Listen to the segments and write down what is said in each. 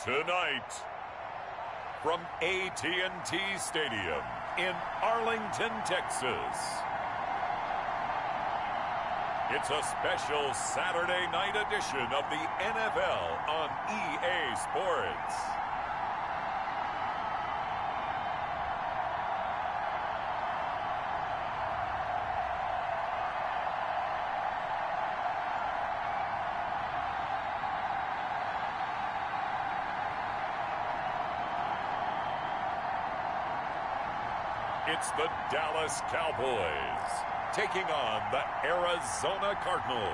Tonight, from AT&T Stadium in Arlington, Texas, it's a special Saturday night edition of the NFL on EA Sports. It's the Dallas Cowboys taking on the Arizona Cardinals.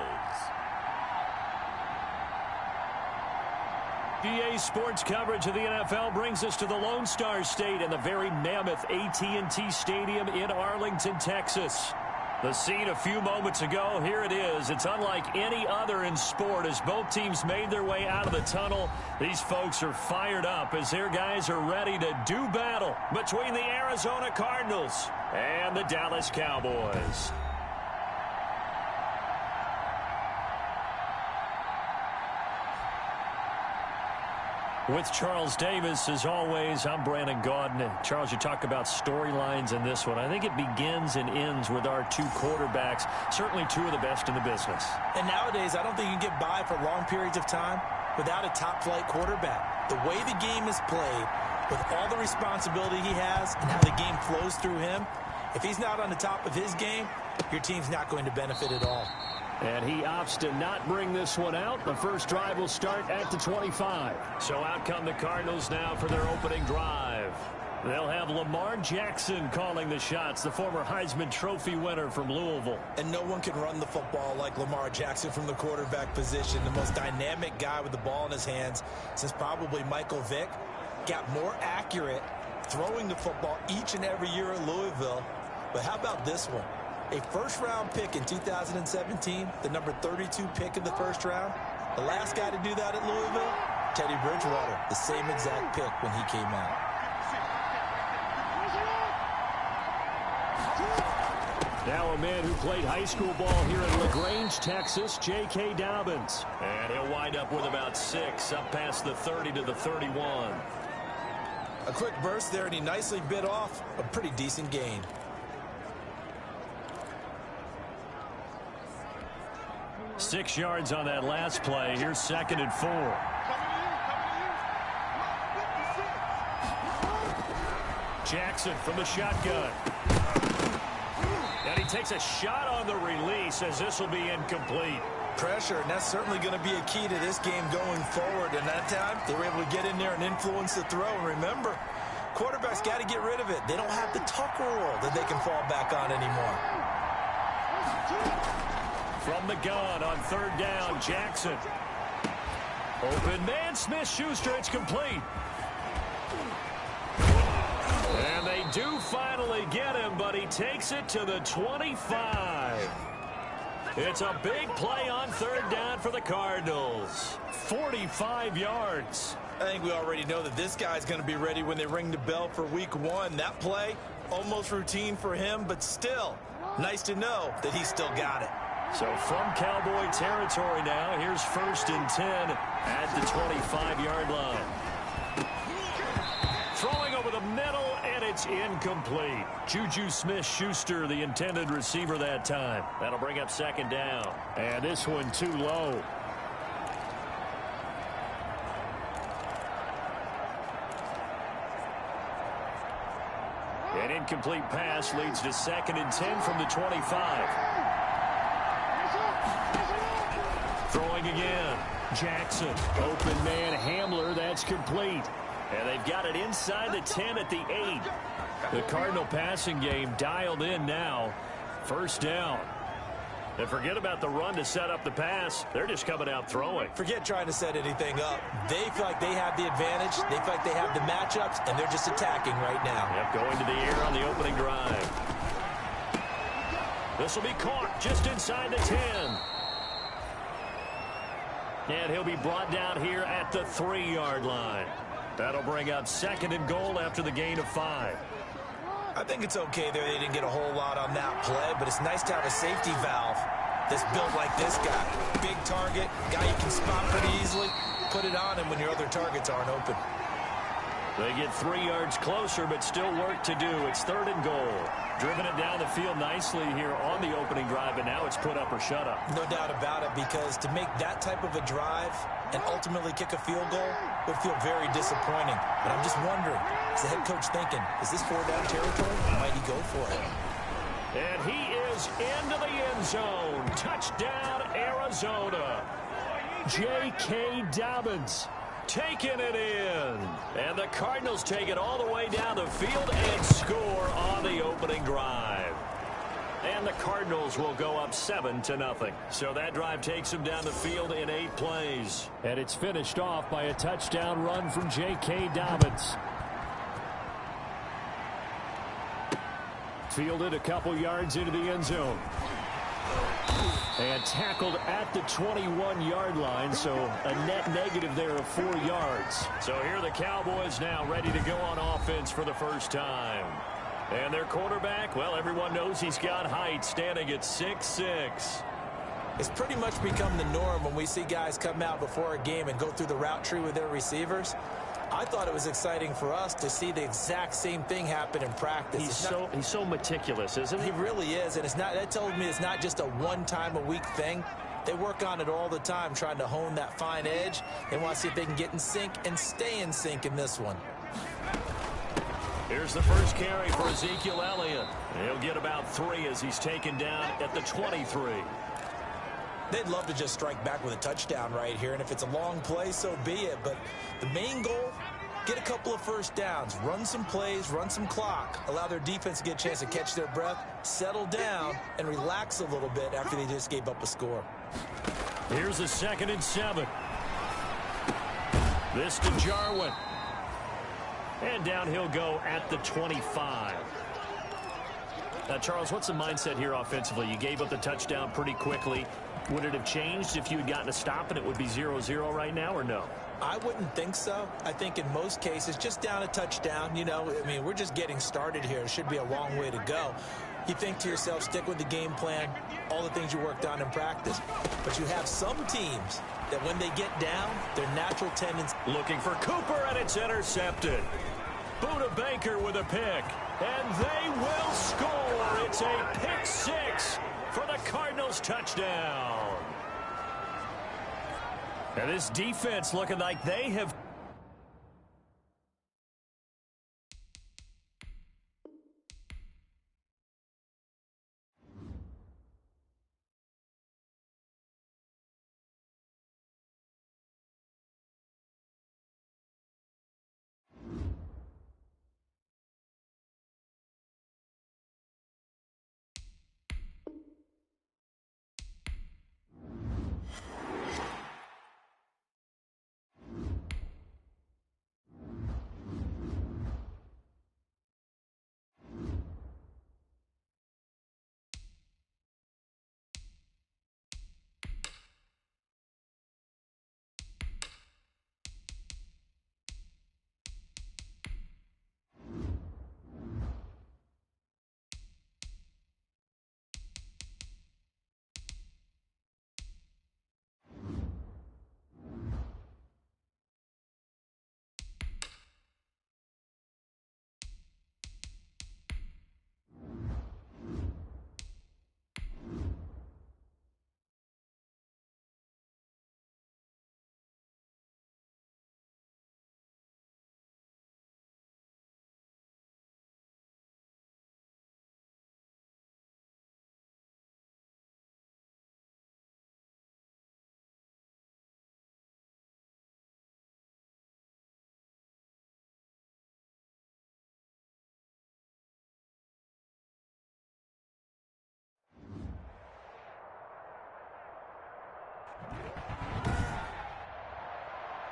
EA Sports coverage of the NFL brings us to the Lone Star State and the very mammoth AT&T Stadium in Arlington, Texas. The scene a few moments ago, here it is. It's unlike any other in sport as both teams made their way out of the tunnel. These folks are fired up as their guys are ready to do battle between the Arizona Cardinals and the Dallas Cowboys. With Charles Davis, as always, I'm Brandon Gaudin. Charles, you talk about storylines in this one. I think it begins and ends with our two quarterbacks, certainly two of the best in the business. And nowadays, I don't think you can get by for long periods of time without a top-flight quarterback. The way the game is played, with all the responsibility he has and how the game flows through him, if he's not on the top of his game, your team's not going to benefit at all. And he opts to not bring this one out. The first drive will start at the 25. So out come the Cardinals now for their opening drive. They'll have Lamar Jackson calling the shots, the former Heisman Trophy winner from Louisville. And no one can run the football like Lamar Jackson from the quarterback position. The most dynamic guy with the ball in his hands since probably Michael Vick. Got more accurate throwing the football each and every year at Louisville. But how about this one? A first-round pick in 2017, the number 32 pick in the first round. The last guy to do that at Louisville, Teddy Bridgewater, the same exact pick when he came out. Now a man who played high school ball here in LaGrange, Texas, J.K. Dobbins. And he'll wind up with about 6, up past the 30 to the 31. A quick burst there, and he nicely bit off a pretty decent gain. Six yards on that last play. Here's 2nd and 4. Jackson from the shotgun. And he takes a shot on the release as this will be incomplete. Pressure, and that's certainly going to be a key to this game going forward. And that time, they were able to get in there and influence the throw. And remember, quarterbacks got to get rid of it. They don't have the Tucker rule that they can fall back on anymore. From the gun on 3rd down, Jackson. Open man, Smith-Schuster, it's complete. And they do finally get him, but he takes it to the 25. It's a big play on 3rd down for the Cardinals. 45 yards. I think we already know that this guy's going to be ready when they ring the bell for week 1. That play, almost routine for him, but still, nice to know that he's still got it. So from Cowboy territory now, here's 1st and 10 at the 25-yard line. Throwing over the middle, and it's incomplete. Juju Smith-Schuster, the intended receiver that time. That'll bring up 2nd down. And this one too low. An incomplete pass leads to 2nd and 10 from the 25. Throwing again. Jackson. Open man Hamler. That's complete. And they've got it inside the 10 at the 8. The Cardinal passing game dialed in now. 1st down. And forget about the run to set up the pass. They're just coming out throwing. Forget trying to set anything up. They feel like they have the advantage. They feel like they have the matchups, and they're just attacking right now. Yep, going to the air on the opening drive. This will be caught just inside the 10. And he'll be brought down here at the 3-yard line. That'll bring up 2nd and goal after the gain of 5. I think it's okay there. They didn't get a whole lot on that play, but it's nice to have a safety valve that's built like this guy. Big target, guy you can spot pretty easily. put it on him when your other targets aren't open. They get 3 yards closer, but still work to do. It's 3rd and goal. Driven it down the field nicely here on the opening drive, and now it's put up or shut up. No doubt about it, because to make that type of a drive and ultimately kick a field goal would feel very disappointing. But I'm just wondering, is the head coach thinking, is this 4-down territory? Might he go for it? And he is into the end zone. Touchdown, Arizona. J.K. Dobbins taking it in. And the Cardinals take it all the way down the field and score on the opening drive. And the Cardinals will go up 7-0. So that drive takes them down the field in 8 plays. And it's finished off by a touchdown run from J.K. Dobbins. Fielded a couple yards into the end zone. And tackled at the 21-yard line, so a net negative there of 4 yards. So here are the Cowboys now ready to go on offense for the first time. And their quarterback, well, everyone knows he's got height, standing at 6'6". It's pretty much become the norm when we see guys come out before a game and go through the route tree with their receivers. I thought it was exciting for us to see the exact same thing happen in practice. He's so meticulous, isn't he? He really is, and that tells me it's not just a one-time-a-week thing. They work on it all the time, trying to hone that fine edge. They want to see if they can get in sync and stay in sync in this one. Here's the first carry for Ezekiel Elliott. He'll get about 3 as he's taken down at the 23. They'd love to just strike back with a touchdown right here, and if it's a long play, so be it. But the main goal, get a couple of first downs, run some plays, run some clock, allow their defense to get a chance to catch their breath, settle down, and relax a little bit after they just gave up a score. Here's a 2nd and 7. This to Jarwin. And down he'll go at the 25. Now, Charles, what's the mindset here offensively? You gave up the touchdown pretty quickly. Would it have changed if you had gotten a stop and it would be 0-0 right now, or no? I wouldn't think so. I think in most cases, just down a touchdown, you know, I mean, we're just getting started here. It should be a long way to go. You think to yourself, stick with the game plan, all the things you worked on in practice. But you have some teams that when they get down, their natural tendency. Looking for Cooper, and it's intercepted. Buda Baker with a pick, and they will score. It's a pick 6 for the Cardinals touchdown. And this defense looking like they have.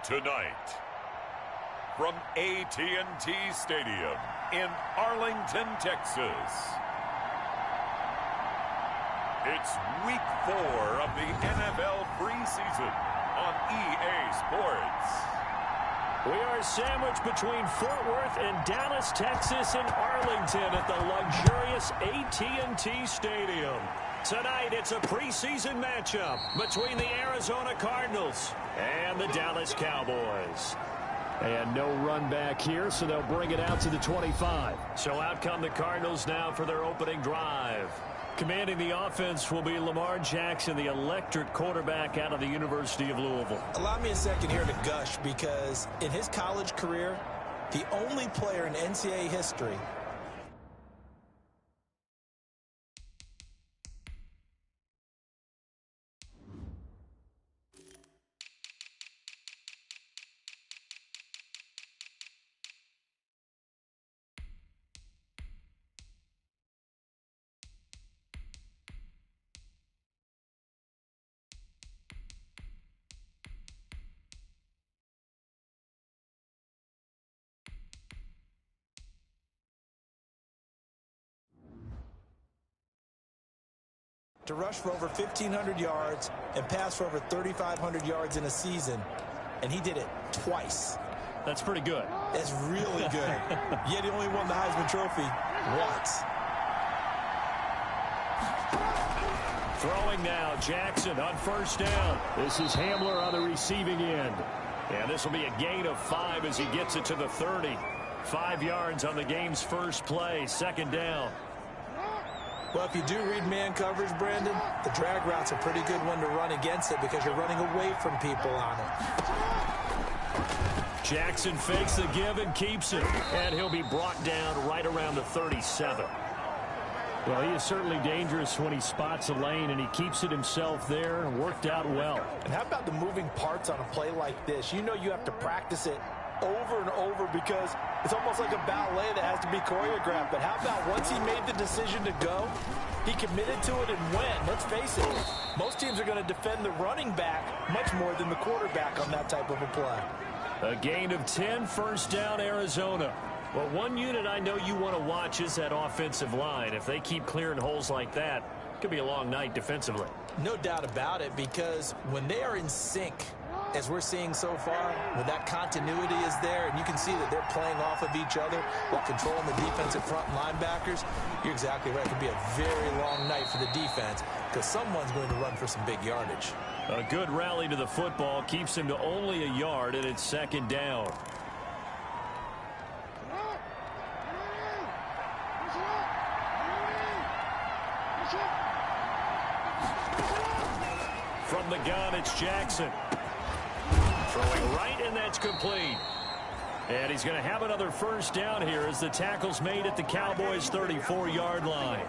Tonight, from AT&T Stadium in Arlington, Texas, it's Week 4 of the NFL preseason on EA Sports. We are sandwiched between Fort Worth and Dallas, Texas, and Arlington at the luxurious AT&T Stadium. Tonight, it's a preseason matchup between the Arizona Cardinals and the Dallas Cowboys. And no run back here, so they'll bring it out to the 25. So out come the Cardinals now for their opening drive. Commanding the offense will be Lamar Jackson, the electric quarterback out of the University of Louisville. Allow me a second here to gush, because in his college career, the only player in NCAA history to rush for over 1,500 yards and pass for over 3,500 yards in a season, and he did it twice. That's pretty good. That's really good. Yet he only won the Heisman Trophy once. Throwing now, Jackson on first down. This is Hamler on the receiving end. And this will be a gain of 5 as he gets it to the 30. 5 yards on the game's first play, second down. Well, if you do read man coverage, Brandon, the drag route's a pretty good one to run against it because you're running away from people on it. Jackson fakes the give and keeps it. And he'll be brought down right around the 37. Well, he is certainly dangerous when he spots a lane, and he keeps it himself there and worked out well. And how about the moving parts on a play like this? You know you have to practice it over and over because it's almost like a ballet that has to be choreographed. But how about once he made the decision to go, he committed to it and went. Let's face it, most teams are going to defend the running back much more than the quarterback on that type of a play. A gain of 10, first down, Arizona. Well, one unit I know you want to watch is that offensive line. If they keep clearing holes like that, it could be a long night defensively. No doubt about it, because when they are in sync, as we're seeing so far, when that continuity is there, and you can see that they're playing off of each other while controlling the defensive front linebackers, you're exactly right. It could be a very long night for the defense because someone's going to run for some big yardage. A good rally to the football keeps him to only a yard, and it's second down. From the gun, it's Jackson. Throwing right, and that's complete. And he's going to have another first down here as the tackle's made at the Cowboys' 34-yard line.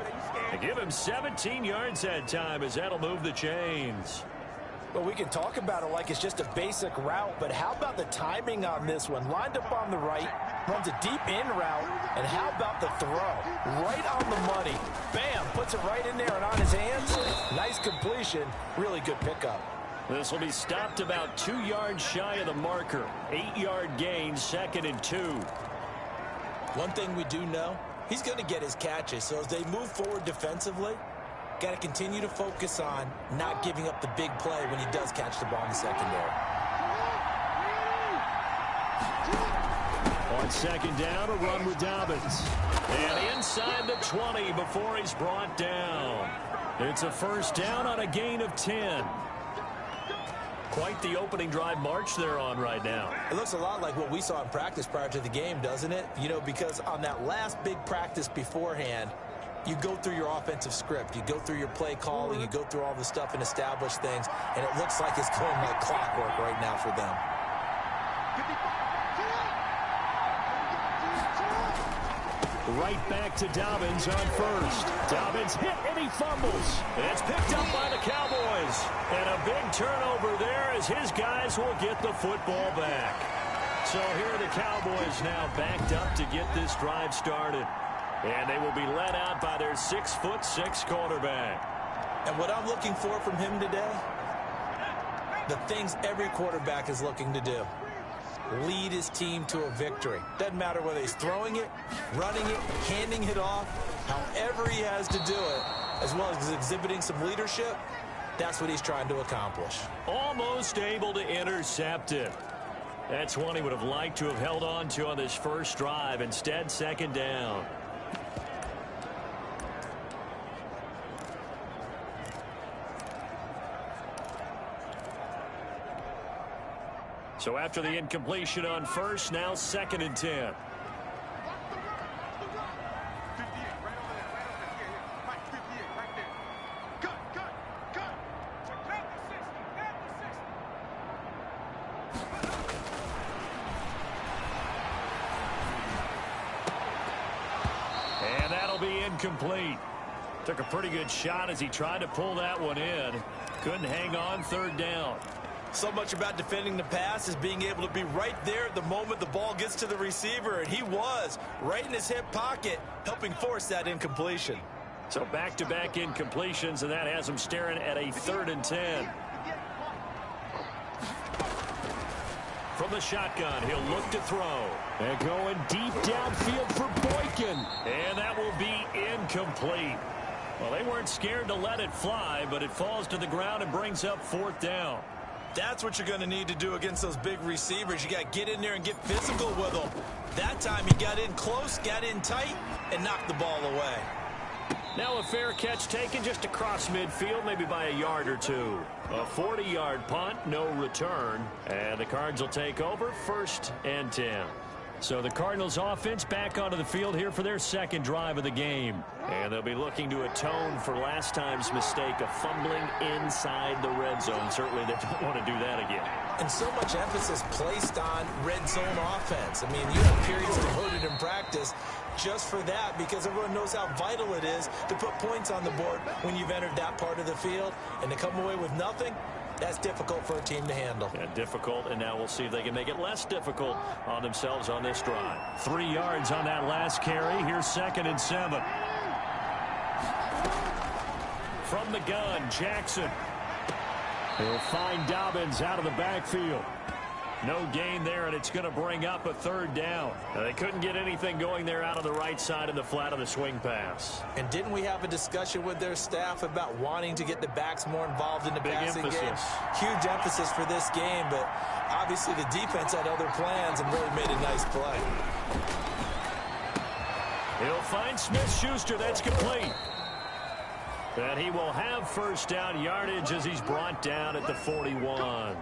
They give him 17 yards that time as that'll move the chains. Well, we can talk about it like it's just a basic route, but how about the timing on this one? Lined up on the right, runs a deep in route, and how about the throw? Right on the money. Bam, puts it right in there and on his hands. Nice completion, really good pickup. This will be stopped about 2 yards shy of the marker. 8-yard gain, second and 2. One thing we do know, he's going to get his catches. So as they move forward defensively, got to continue to focus on not giving up the big play when he does catch the ball in the secondary. On second down, a run with Dobbins. And inside the 20 before he's brought down. It's a first down on a gain of 10. Quite the opening drive march they're on right now. It looks a lot like what we saw in practice prior to the game, doesn't it? You know, because on that last big practice beforehand, you go through your offensive script, you go through your play calling, you go through all the stuff and establish things, and it looks like it's going like clockwork right now for them. Right back to Dobbins on first. Dobbins hit and he fumbles. It's picked up by the Cowboys. And a big turnover there as his guys will get the football back. So here are the Cowboys now backed up to get this drive started. And they will be led out by their 6'6" quarterback. And what I'm looking for from him today, the things every quarterback is looking to do. Lead his team to a victory. Doesn't matter whether he's throwing it, running it, handing it off, however he has to do it, as well as exhibiting some leadership, that's what he's trying to accomplish. Almost able to intercept it. That's one he would have liked to have held on to on this first drive. Instead, second down. So after the incompletion on first, now 2nd and 10. And that'll be incomplete. Took a pretty good shot as he tried to pull that one in. Couldn't hang on, 3rd down. So much about defending the pass is being able to be right there at the moment the ball gets to the receiver, and he was right in his hip pocket, helping force that incompletion. So back-to-back incompletions, and that has him staring at a 3rd and 10. From the shotgun, he'll look to throw. And going deep downfield for Boykin. And that will be incomplete. Well, they weren't scared to let it fly, but it falls to the ground and brings up 4th down. That's what you're going to need to do against those big receivers. You got to get in there and get physical with them. That time he got in close, got in tight, and knocked the ball away. Now a fair catch taken just across midfield, maybe by a yard or two. A 40-yard punt, no return. And the Cards will take over, 1st and 10. So the Cardinals offense back onto the field here for their 2nd drive of the game. And they'll be looking to atone for last time's mistake of fumbling inside the red zone. Certainly they don't want to do that again. And so much emphasis placed on red zone offense. I mean, you have periods devoted in practice just for that because everyone knows how vital it is to put points on the board when you've entered that part of the field. And to come away with nothing, that's difficult for a team to handle. Yeah, difficult, and now we'll see if they can make it less difficult on themselves on this drive. 3 yards on that last carry. Here's 2nd and 7. From the gun, Jackson. He'll find Dobbins out of the backfield. No gain there, and it's going to bring up a 3rd down. Now, they couldn't get anything going there out of the right side of the flat of the swing pass. And didn't we have a discussion with their staff about wanting to get the backs more involved in the passing game? Huge emphasis for this game, but obviously the defense had other plans and really made a nice play. He'll find Smith-Schuster. That's complete. And he will have 1st down yardage as he's brought down at the 41.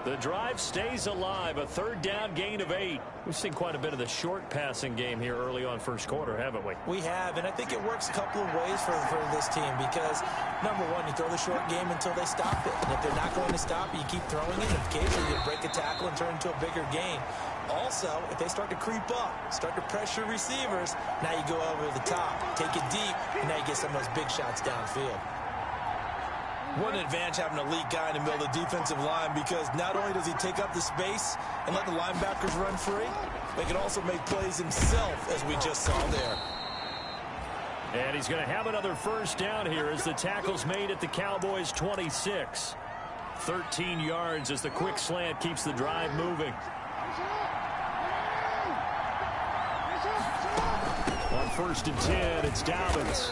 The drive stays alive, a 3rd down gain of 8. We've seen quite a bit of the short passing game here early on first quarter, haven't we? We have, and I think it works a couple of ways for this team because, number one, you throw the short game until they stop it. And if they're not going to stop it, you keep throwing it, and occasionally you break a tackle and turn into a bigger gain. Also, if they start to creep up, start to pressure receivers, now you go over the top, take it deep, and now you get some of those big shots downfield. What an advantage having a elite guy in the middle of the defensive line because not only does he take up the space and let the linebackers run free, but he can also make plays himself, as we just saw there. And he's going to have another 1st down here as the tackle's made at the Cowboys' 26. 13 yards as the quick slant keeps the drive moving. On 1st and 10, it's Dobbins.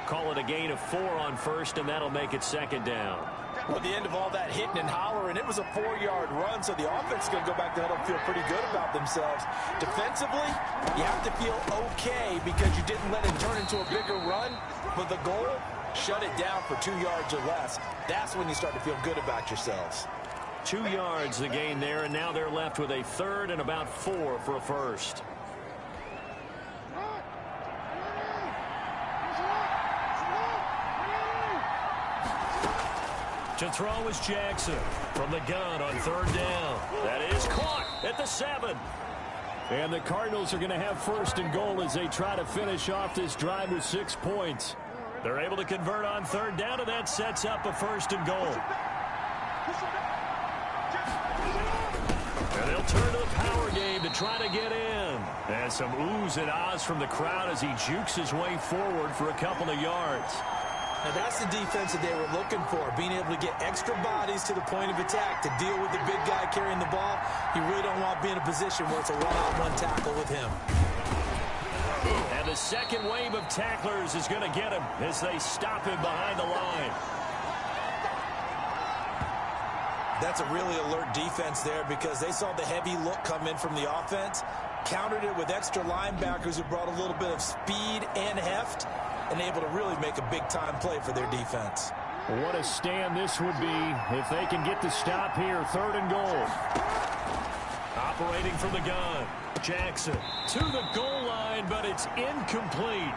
Call it a gain of 4 on 1st, and that'll make it 2nd down. Well, at the end of all that hitting and hollering, it was a 4-yard run, so the offense is going to go back to huddle and feel pretty good about themselves. Defensively, you have to feel okay because you didn't let it turn into a bigger run, but the goal, shut it down for 2 yards or less. That's when you start to feel good about yourselves. 2 yards the gain there, and now they're left with a 3rd and about 4 for a 1st. To throw is Jackson from the gun on 3rd down. That is caught at the 7. And the Cardinals are going to have 1st and goal as they try to finish off this drive with 6 points. They're able to convert on 3rd down, and that sets up a 1st and goal. And they'll turn to the power game to try to get in. And some oohs and ahs from the crowd as he jukes his way forward for a couple of yards. Now that's the defense that they were looking for, being able to get extra bodies to the point of attack to deal with the big guy carrying the ball. You really don't want to be in a position where it's a one-on-one tackle with him. And the second wave of tacklers is going to get him as they stop him behind the line. That's a really alert defense there because they saw the heavy look come in from the offense, countered it with extra linebackers who brought a little bit of speed and heft, and able to really make a big-time play for their defense. What a stand this would be if they can get the stop here. 3rd and goal. Operating from the gun. Jackson to the goal line, but it's incomplete.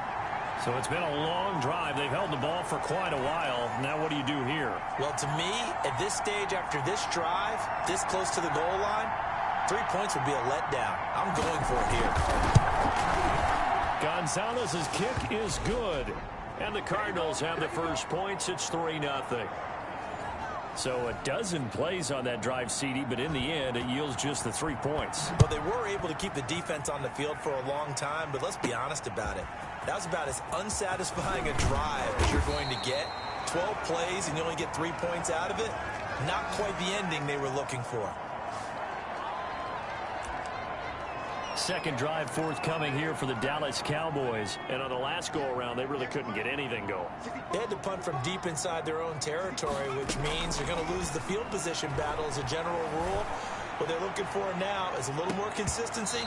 So it's been a long drive. They've held the ball for quite a while. Now what do you do here? Well, to me, at this stage after this drive, this close to the goal line, 3 points would be a letdown. I'm going for it here. Gonzalez's kick is good. And the Cardinals have the first points. It's 3-0. So a dozen plays on that drive, CD, but in the end, it yields just the 3 points. Well, they were able to keep the defense on the field for a long time, but let's be honest about it. That was about as unsatisfying a drive as you're going to get. 12 plays and you only get 3 points out of it. Not quite the ending they were looking for. Second drive forthcoming here for the Dallas Cowboys. And on the last go-around, they really couldn't get anything going. They had to punt from deep inside their own territory, which means you're going to lose the field position battle as a general rule. What they're looking for now is a little more consistency,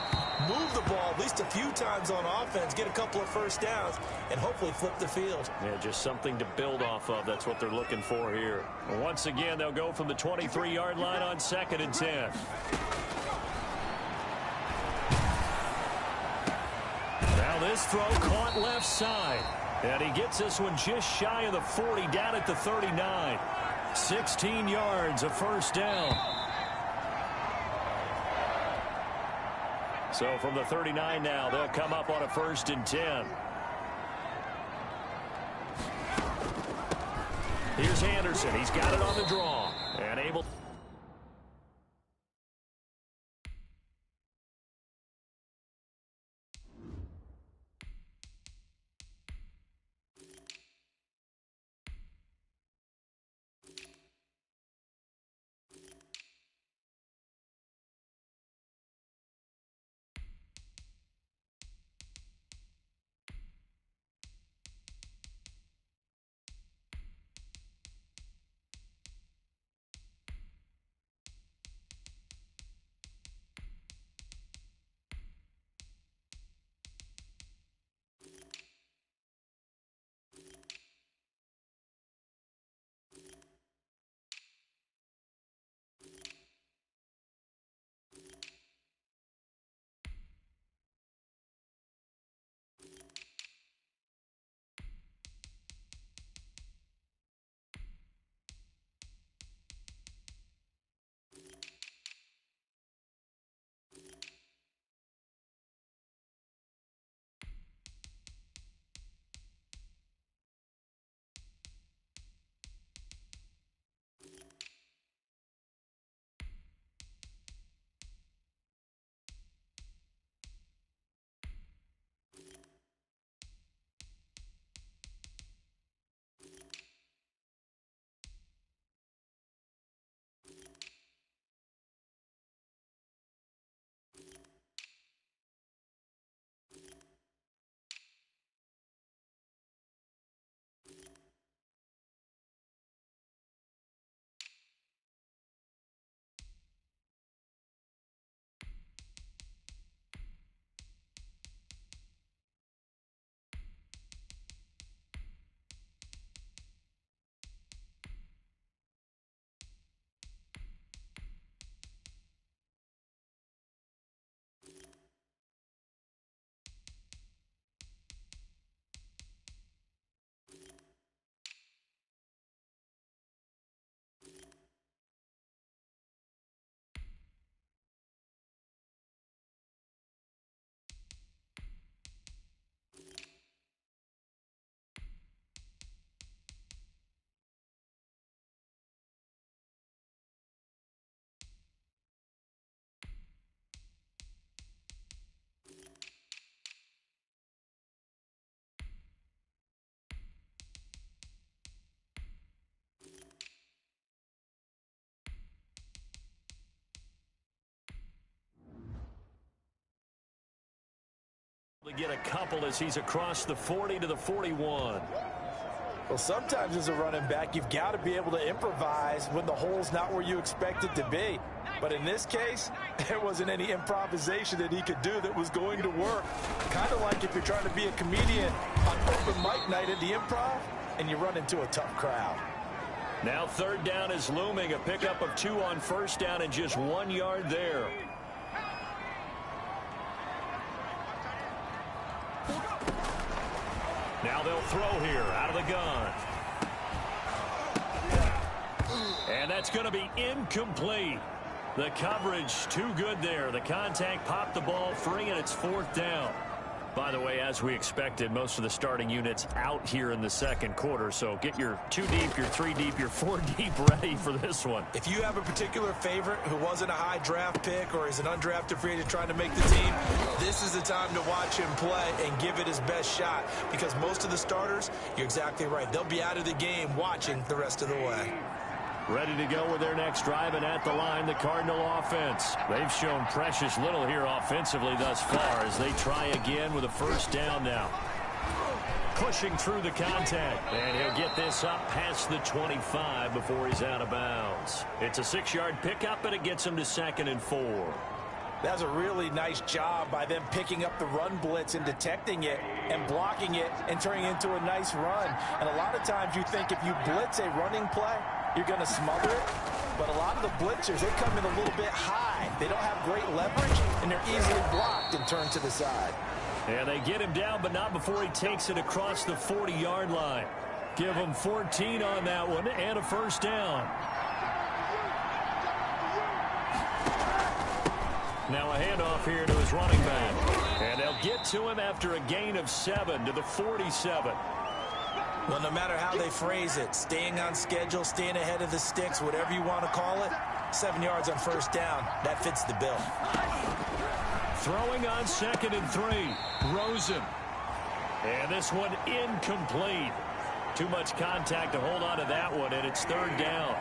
move the ball at least a few times on offense, get a couple of first downs, and hopefully flip the field. Yeah, just something to build off of. That's what they're looking for here. Once again, they'll go from the 23-yard line on 2nd and 10. Now this throw caught left side. And he gets this one just shy of the 40, down at the 39. 16 yards, a first down. So from the 39 now, they'll come up on a 1st and 10. Here's Anderson. He's got it on the draw. And able... To get a couple as he's across the 40 to the 41. Well, sometimes as a running back, you've got to be able to improvise when the hole's not where you expect it to be. But in this case, there wasn't any improvisation that he could do that was going to work. Kind of like if you're trying to be a comedian on open mic night at the Improv and you run into a tough crowd. Now third down is looming. A pickup of 2 on first down and just 1 yard there. Now they'll throw here out of the gun. And that's going to be incomplete. The coverage too good there. The contact popped the ball free, and it's 4th down. By the way, as we expected, most of the starting units out here in the second quarter. So get your 2 deep, your 3 deep, your 4 deep ready for this one. If you have a particular favorite who wasn't a high draft pick or is an undrafted free agent trying to make the team, this is the time to watch him play and give it his best shot. Because most of the starters, you're exactly right, they'll be out of the game watching the rest of the way. Ready to go with their next drive, and at the line, the Cardinal offense. They've shown precious little here offensively thus far as they try again with a first down now. Pushing through the contact, and he'll get this up past the 25 before he's out of bounds. It's a 6-yard pickup, and it gets him to 2nd and 4. That was a really nice job by them picking up the run blitz and detecting it and blocking it and turning it into a nice run. And a lot of times you think if you blitz a running play, you're going to smother it. But a lot of the blitzers, they come in a little bit high. They don't have great leverage, and they're easily blocked and turned to the side. And they get him down, but not before he takes it across the 40-yard line. Give him 14 on that one and a first down. Now a handoff here to his running back. And they'll get to him after a gain of 7 to the 47. Well, no matter how they phrase it, staying on schedule, staying ahead of the sticks, whatever you want to call it, 7 yards on first down, that fits the bill. Throwing on 2nd and 3, Rosen. And this one incomplete. Too much contact to hold on to that one, and it's 3rd down.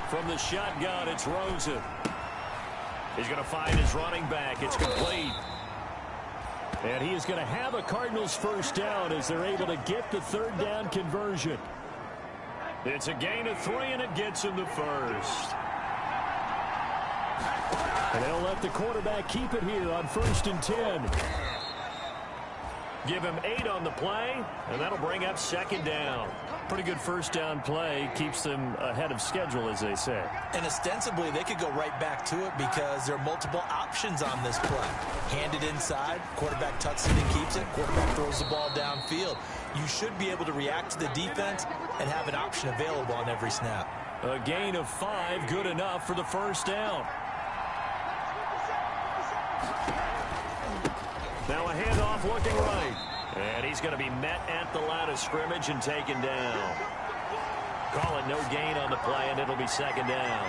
From the shotgun, it's Rosen. He's going to find his running back. It's complete. And he is going to have a Cardinals first down as they're able to get the 3rd down conversion. It's a gain of 3, and it gets him the first. And they'll let the quarterback keep it here on 1st and 10. Give him 8 on the play, and that'll bring up 2nd down. Pretty good first down play. Keeps them ahead of schedule, as they say. And ostensibly, they could go right back to it because there are multiple options on this play. Hand it inside, quarterback tucks it and keeps it, quarterback throws the ball downfield. You should be able to react to the defense and have an option available on every snap. A gain of 5, good enough for the first down. Now a handoff looking right. And he's going to be met at the line of scrimmage and taken down. Call it no gain on the play, and it'll be 2nd down.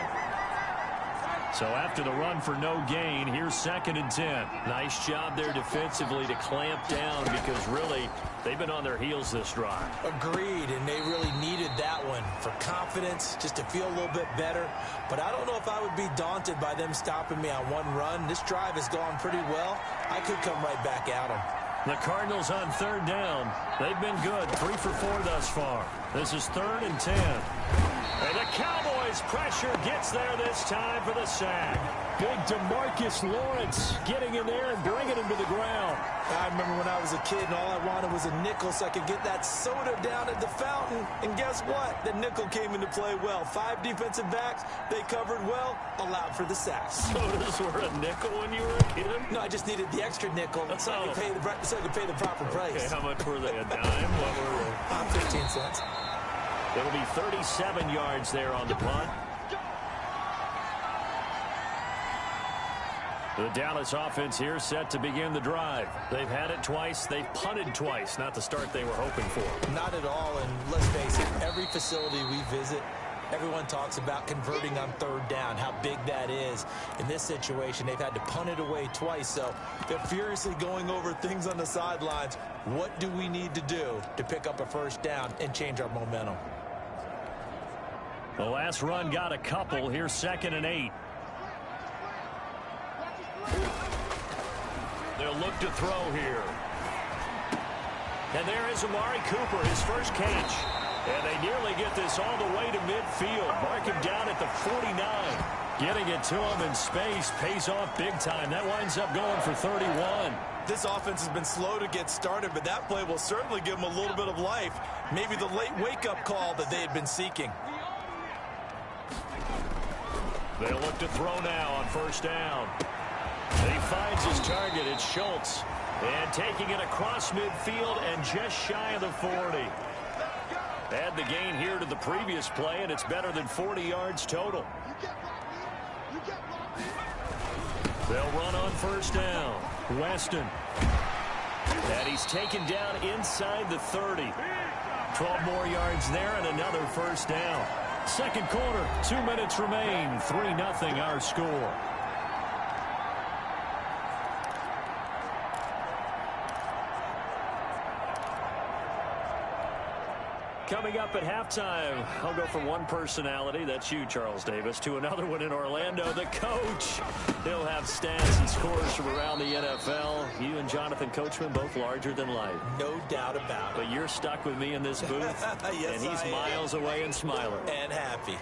So after the run for no gain, here's 2nd and 10. Nice job there defensively to clamp down because really they've been on their heels this drive. Agreed, and they really needed that one for confidence, just to feel a little bit better. But I don't know if I would be daunted by them stopping me on one run. This drive has gone pretty well. I could come right back at them. The Cardinals on 3rd down. They've been good, 3 for 4 thus far. This is 3rd and 10. And the Cowboys pressure gets there this time for the sack. Big DeMarcus Lawrence getting in there and bringing him to the ground. I remember when I was a kid and all I wanted was a nickel so I could get that soda down at the fountain. And guess what? The nickel came into play well. 5 defensive backs, they covered well, allowed for the sacks. Sodas were a nickel when you were a kid? No, I just needed the extra nickel so I could pay the proper price. Okay, how much were they? A dime? What were they? 15 cents. It'll be 37 yards there on the punt. The Dallas offense here set to begin the drive. They've had it twice. They've punted twice. Not the start they were hoping for. Not at all, and let's face it, every facility we visit, everyone talks about converting on 3rd down, how big that is. In this situation, they've had to punt it away twice, so they're furiously going over things on the sidelines. What do we need to do to pick up a first down and change our momentum? The last run got a couple. Here's 2nd and 8. They'll look to throw here. And there is Amari Cooper, his first catch. And they nearly get this all the way to midfield. Mark him down at the 49. Getting it to him in space pays off big time. That winds up going for 31. This offense has been slow to get started, but that play will certainly give them a little bit of life. Maybe the late wake-up call that they had been seeking. They'll look to throw now on first down. He finds his target. It's Schultz. And taking it across midfield and just shy of the 40. Add the gain here to the previous play, and it's better than 40 yards total. They'll run on first down. Weston. And he's taken down inside the 30. 12 more yards there and another first down. Second quarter, 2 minutes remain. 3-0 our score. Coming up at halftime, I'll go from one personality, that's you, Charles Davis, to another one in Orlando, the coach. He'll have stats and scores from around the NFL. You and Jonathan Coachman, both larger than life. No doubt about it. But you're stuck with me in this booth, yes, and he's miles away and smiling. And happy.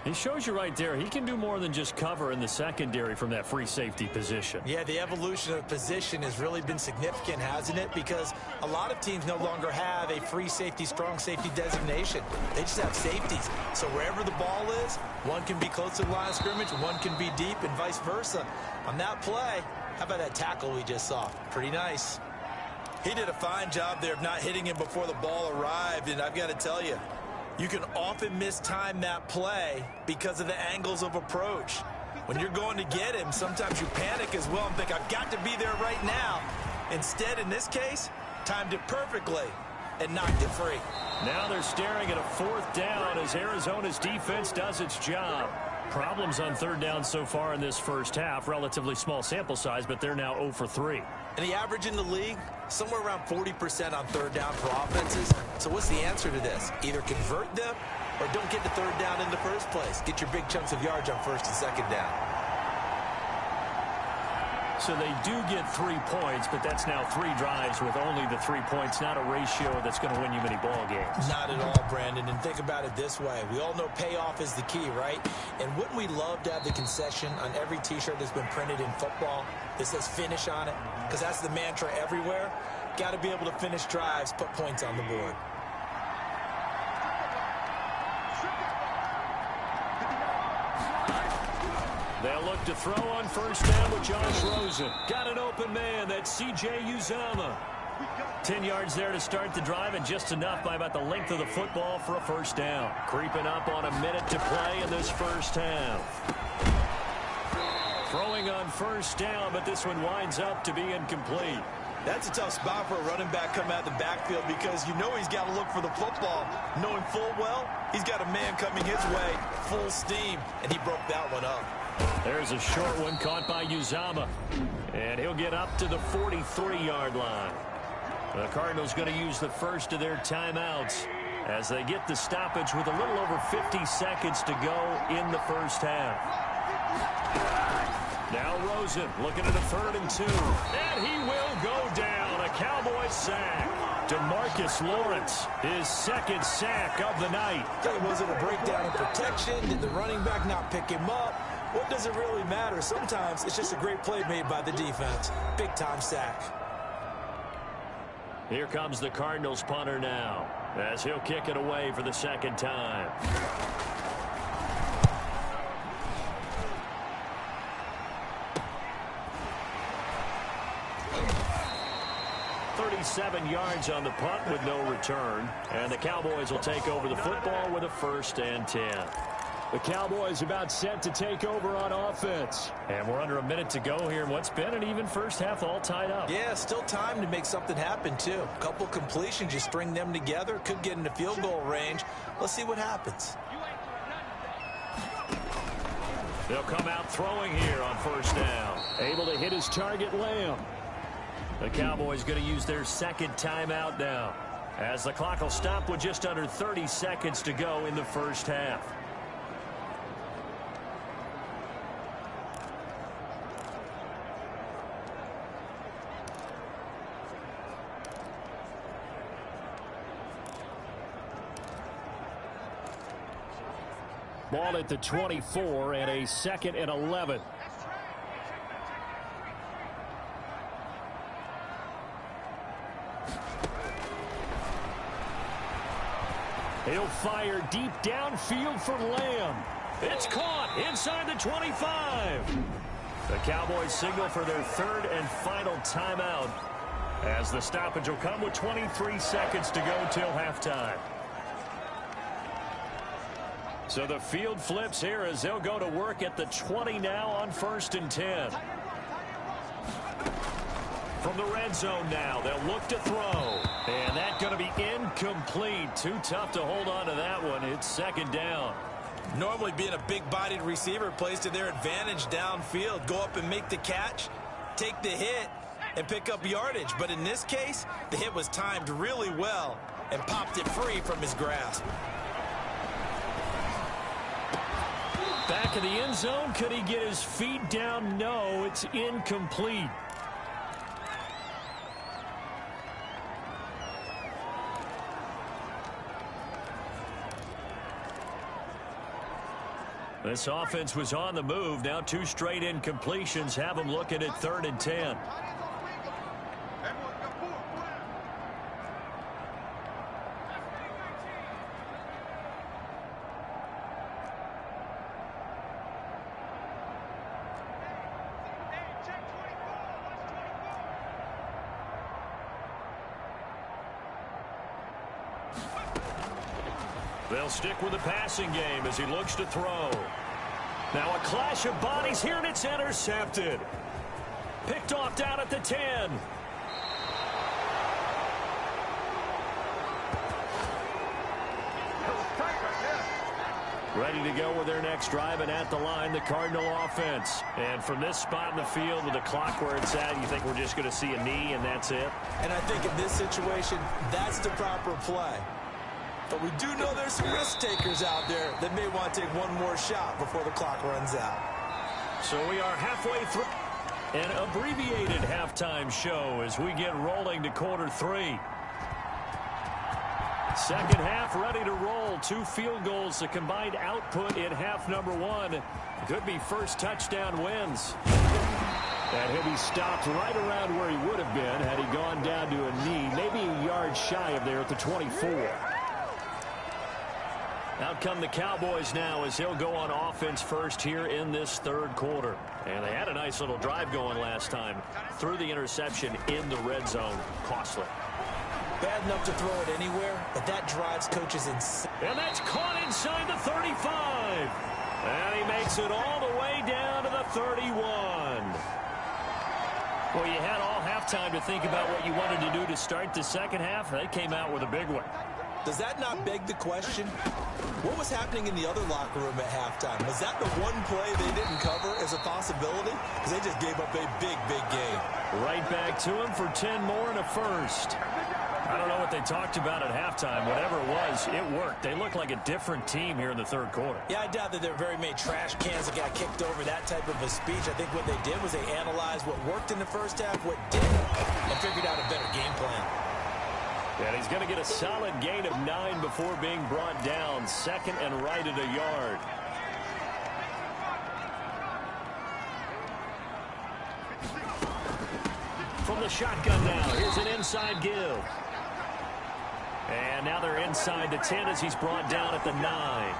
He shows you right there, he can do more than just cover in the secondary from that free safety position. Yeah, the evolution of position has really been significant, hasn't it? Because a lot of teams no longer have a free safety, strong safety designation. They just have safeties. So wherever the ball is, one can be close to the line of scrimmage, one can be deep, and vice versa. On that play, how about that tackle we just saw? Pretty nice. He did a fine job there of not hitting him before the ball arrived, and I've got to tell you, you can often mistime that play because of the angles of approach. When you're going to get him, sometimes you panic as well and think, I've got to be there right now. Instead, in this case, timed it perfectly and knocked it free. Now they're staring at a fourth down as Arizona's defense does its job. Problems on third down so far in this first half. Relatively small sample size, but they're now 0 for 3. And the average in the league, somewhere around 40% on third down for offenses. So what's the answer to this? Either convert them or don't get to third down in the first place. Get your big chunks of yards on first and second down. So they do get 3 points, but that's now 3 drives with only the 3 points. Not a ratio that's going to win you many ball games. Not at all, Brandon. And think about it this way. We all know payoff is the key, right? And wouldn't we love to have the concession on every T-shirt that's been printed in football that says finish on it? Because that's the mantra everywhere. Got to be able to finish drives, put points on the board. They'll look to throw on first down with Josh Rosen. Got an open man. That's C.J. Uzomah. 10 yards there to start the drive, and just enough by about the length of the football for a first down. Creeping up on a minute to play in this first half. Throwing on first down, but this one winds up to be incomplete. That's a tough spot for a running back coming out of the backfield because you know he's got to look for the football, knowing full well he's got a man coming his way full steam, and he broke that one up. There's a short one caught by Uzomah, and he'll get up to the 43-yard line. The Cardinals going to use the first of their timeouts as they get the stoppage with a little over 50 seconds to go in the first half. Now Rosen looking at a 3rd and 2. And he will go down. A Cowboy sack. DeMarcus Lawrence, his 2nd sack of the night. Was it a breakdown in protection? Did the running back not pick him up? What does it really matter? Sometimes it's just a great play made by the defense. Big-time sack. Here comes the Cardinals punter now as he'll kick it away for the 2nd time. 37 yards on the punt with no return. And the Cowboys will take over the football with a 1st and 10. The Cowboys about set to take over on offense. And we're under a minute to go here in what's been an even first half, all tied up. Yeah, still time to make something happen, too. A couple completions, you string them together, could get into field goal range. Let's see what happens. They'll come out throwing here on first down. Able to hit his target, Lamb. The Cowboys going to use their 2nd timeout now, as the clock will stop with just under 30 seconds to go in the first half. Ball at the 24 and a 2nd and 11. He'll fire deep downfield for Lamb. It's caught inside the 25. The Cowboys signal for their 3rd and final timeout, as the stoppage will come with 23 seconds to go till halftime. So the field flips here as they'll go to work at the 20 now on 1st and 10. From the red zone now, they'll look to throw. And that's going to be incomplete. Too tough to hold on to that one. It's 2nd down. Normally being a big-bodied receiver plays to their advantage downfield. Go up and make the catch, take the hit, and pick up yardage. But in this case, the hit was timed really well and popped it free from his grasp. Back in the end zone. Could he get his feet down? No, it's incomplete. This offense was on the move. Now 2 straight incompletions have them looking at 3rd and 10. They'll stick with the passing game as he looks to throw. Now a clash of bodies here, and it's intercepted. Picked off down at the 10. Ready to go with their next drive, and at the line, the Cardinal offense. And from this spot in the field with the clock where it's at, you think we're just going to see a knee and that's it? And I think in this situation, that's the proper play. But we do know there's some risk takers out there that may want to take one more shot before the clock runs out. So we are halfway through an abbreviated halftime show as we get rolling to quarter 3. Second half ready to roll. 2 field goals, the combined output in half number 1. Could be first touchdown wins. And he'll be stopped right around where he would have been had he gone down to a knee, maybe a yard shy of there at the 24. Out come the Cowboys now as he'll go on offense first here in this 3rd quarter. And they had a nice little drive going last time. Threw the interception in the red zone. Costly. Bad enough to throw it anywhere, but that drives coaches insane. And that's caught inside the 35. And he makes it all the way down to the 31. Well, you had all halftime to think about what you wanted to do to start the second half. They came out with a big one. Does that not beg the question? What was happening in the other locker room at halftime? Was that the one play they didn't cover as a possibility? Because they just gave up a big, big game. Right back to him for 10 more and a first. I don't know what they talked about at halftime. Whatever it was, it worked. They look like a different team here in the 3rd quarter. Yeah, I doubt that there were very many trash cans that got kicked over, that type of a speech. I think what they did was they analyzed what worked in the first half, what didn't, and figured out a better game plan. And he's going to get a solid gain of 9 before being brought down. 2nd and right at a yard. From the shotgun now, here's an inside give. And now they're inside the 10 as he's brought down at the 9.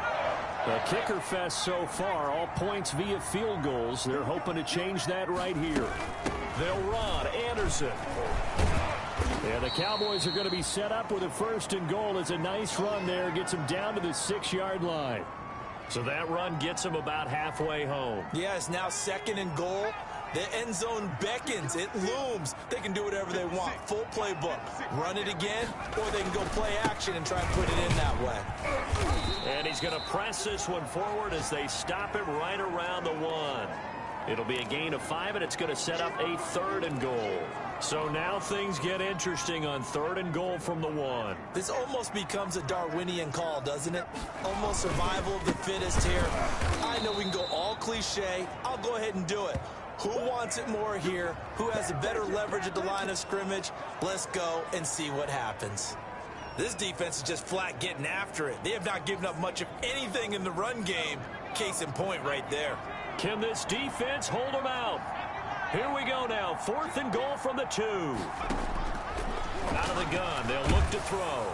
The kicker fest so far, all points via field goals. They're hoping to change that right here. They'll run. Anderson. Yeah, the Cowboys are going to be set up with a 1st and goal. It's a nice run there. Gets them down to the 6-yard line. So that run gets them about halfway home. Yeah, it's now 2nd and goal. The end zone beckons. It looms. They can do whatever they want. Full playbook. Run it again, or they can go play action and try and put it in that way. And he's going to press this one forward as they stop it right around the 1. It'll be a gain of 5, and it's going to set up a 3rd and goal. So now things get interesting on 3rd and goal from the 1. This almost becomes a Darwinian call, doesn't it? Almost survival of the fittest here. I know we can go all cliche. I'll go ahead and do it. Who wants it more here? Who has a better leverage at the line of scrimmage? Let's go and see what happens. This defense is just flat getting after it. They have not given up much of anything in the run game. Case in point right there. Can this defense hold them out? Here we go now. 4th and goal from the 2. Out of the gun. They'll look to throw.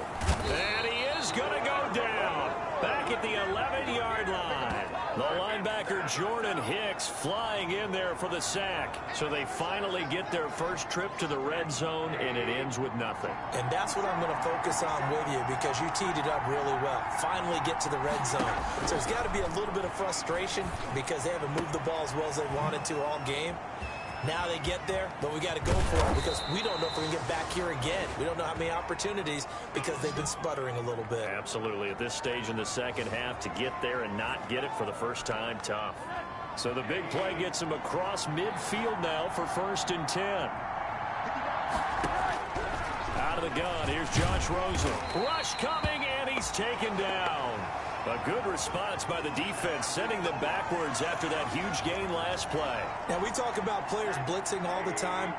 And he is going to go down. Back at the 11-yard line. The linebacker Jordan Hicks flying in there for the sack. So they finally get their first trip to the red zone, and it ends with nothing. And that's what I'm going to focus on with you, because you teed it up really well. Finally get to the red zone. So there's got to be a little bit of frustration because they haven't moved the ball as well as they wanted to all game. Now they get there, but we got to go for it because we don't know if we can get back here again. We don't know how many opportunities because they've been sputtering a little bit. Absolutely. At this stage in the second half, to get there and not get it for the first time, tough. So the big play gets him across midfield now for 1st and 10. Out of the gun, here's Josh Rosen. Rush coming, and he's taken down. A good response by the defense, sending them backwards after that huge gain last play. Now, we talk about players blitzing all the time.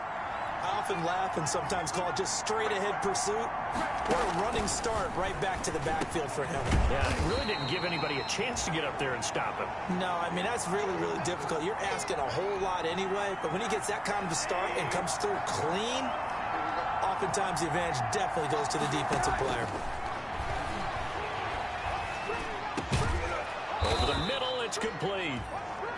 I often laugh and sometimes call it just straight-ahead pursuit. What a running start right back to the backfield for him. Yeah, it really didn't give anybody a chance to get up there and stop him. No, I mean, that's really, really difficult. You're asking a whole lot anyway, but when he gets that kind of a start and comes through clean, oftentimes the advantage definitely goes to the defensive player. Over the middle, it's complete.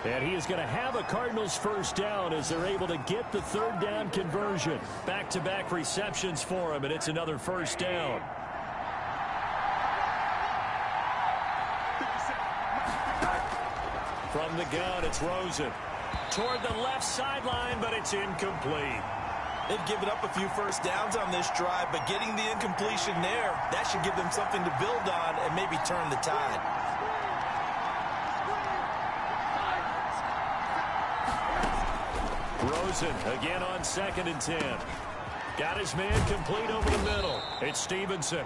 And he is going to have a Cardinals first down as they're able to get the 3rd down conversion. Back-to-back receptions for him, and it's another first down. From the gun, it's Rosen. Toward the left sideline, but it's incomplete. They've given up a few first downs on this drive, but getting the incompletion there, that should give them something to build on and maybe turn the tide. Rosen again on 2nd and 10. Got his man complete over the middle. It's Stevenson.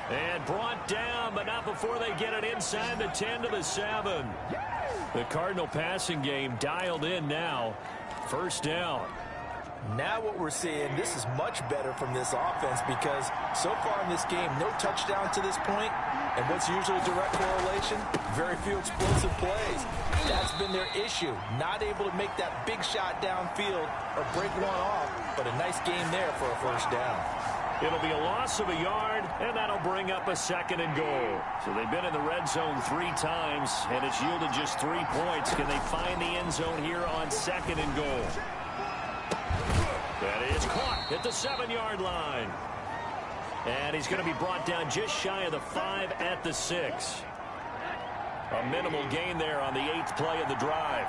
And brought down, but not before they get it inside the 10 to the 7. The Cardinal passing game dialed in now. First down. Now what we're seeing, this is much better from this offense because so far in this game, no touchdown to this point. And what's usually a direct correlation? Very few explosive plays. That's been their issue. Not able to make that big shot downfield or break one off, but a nice game there for a first down. It'll be a loss of a yard, and that'll bring up a 2nd and goal. So they've been in the red zone 3 times, and it's yielded just 3 points. Can they find the end zone here on 2nd and goal? That is caught at the 7-yard line. And he's going to be brought down just shy of the 5 at the 6. A minimal gain there on the 8th play of the drive.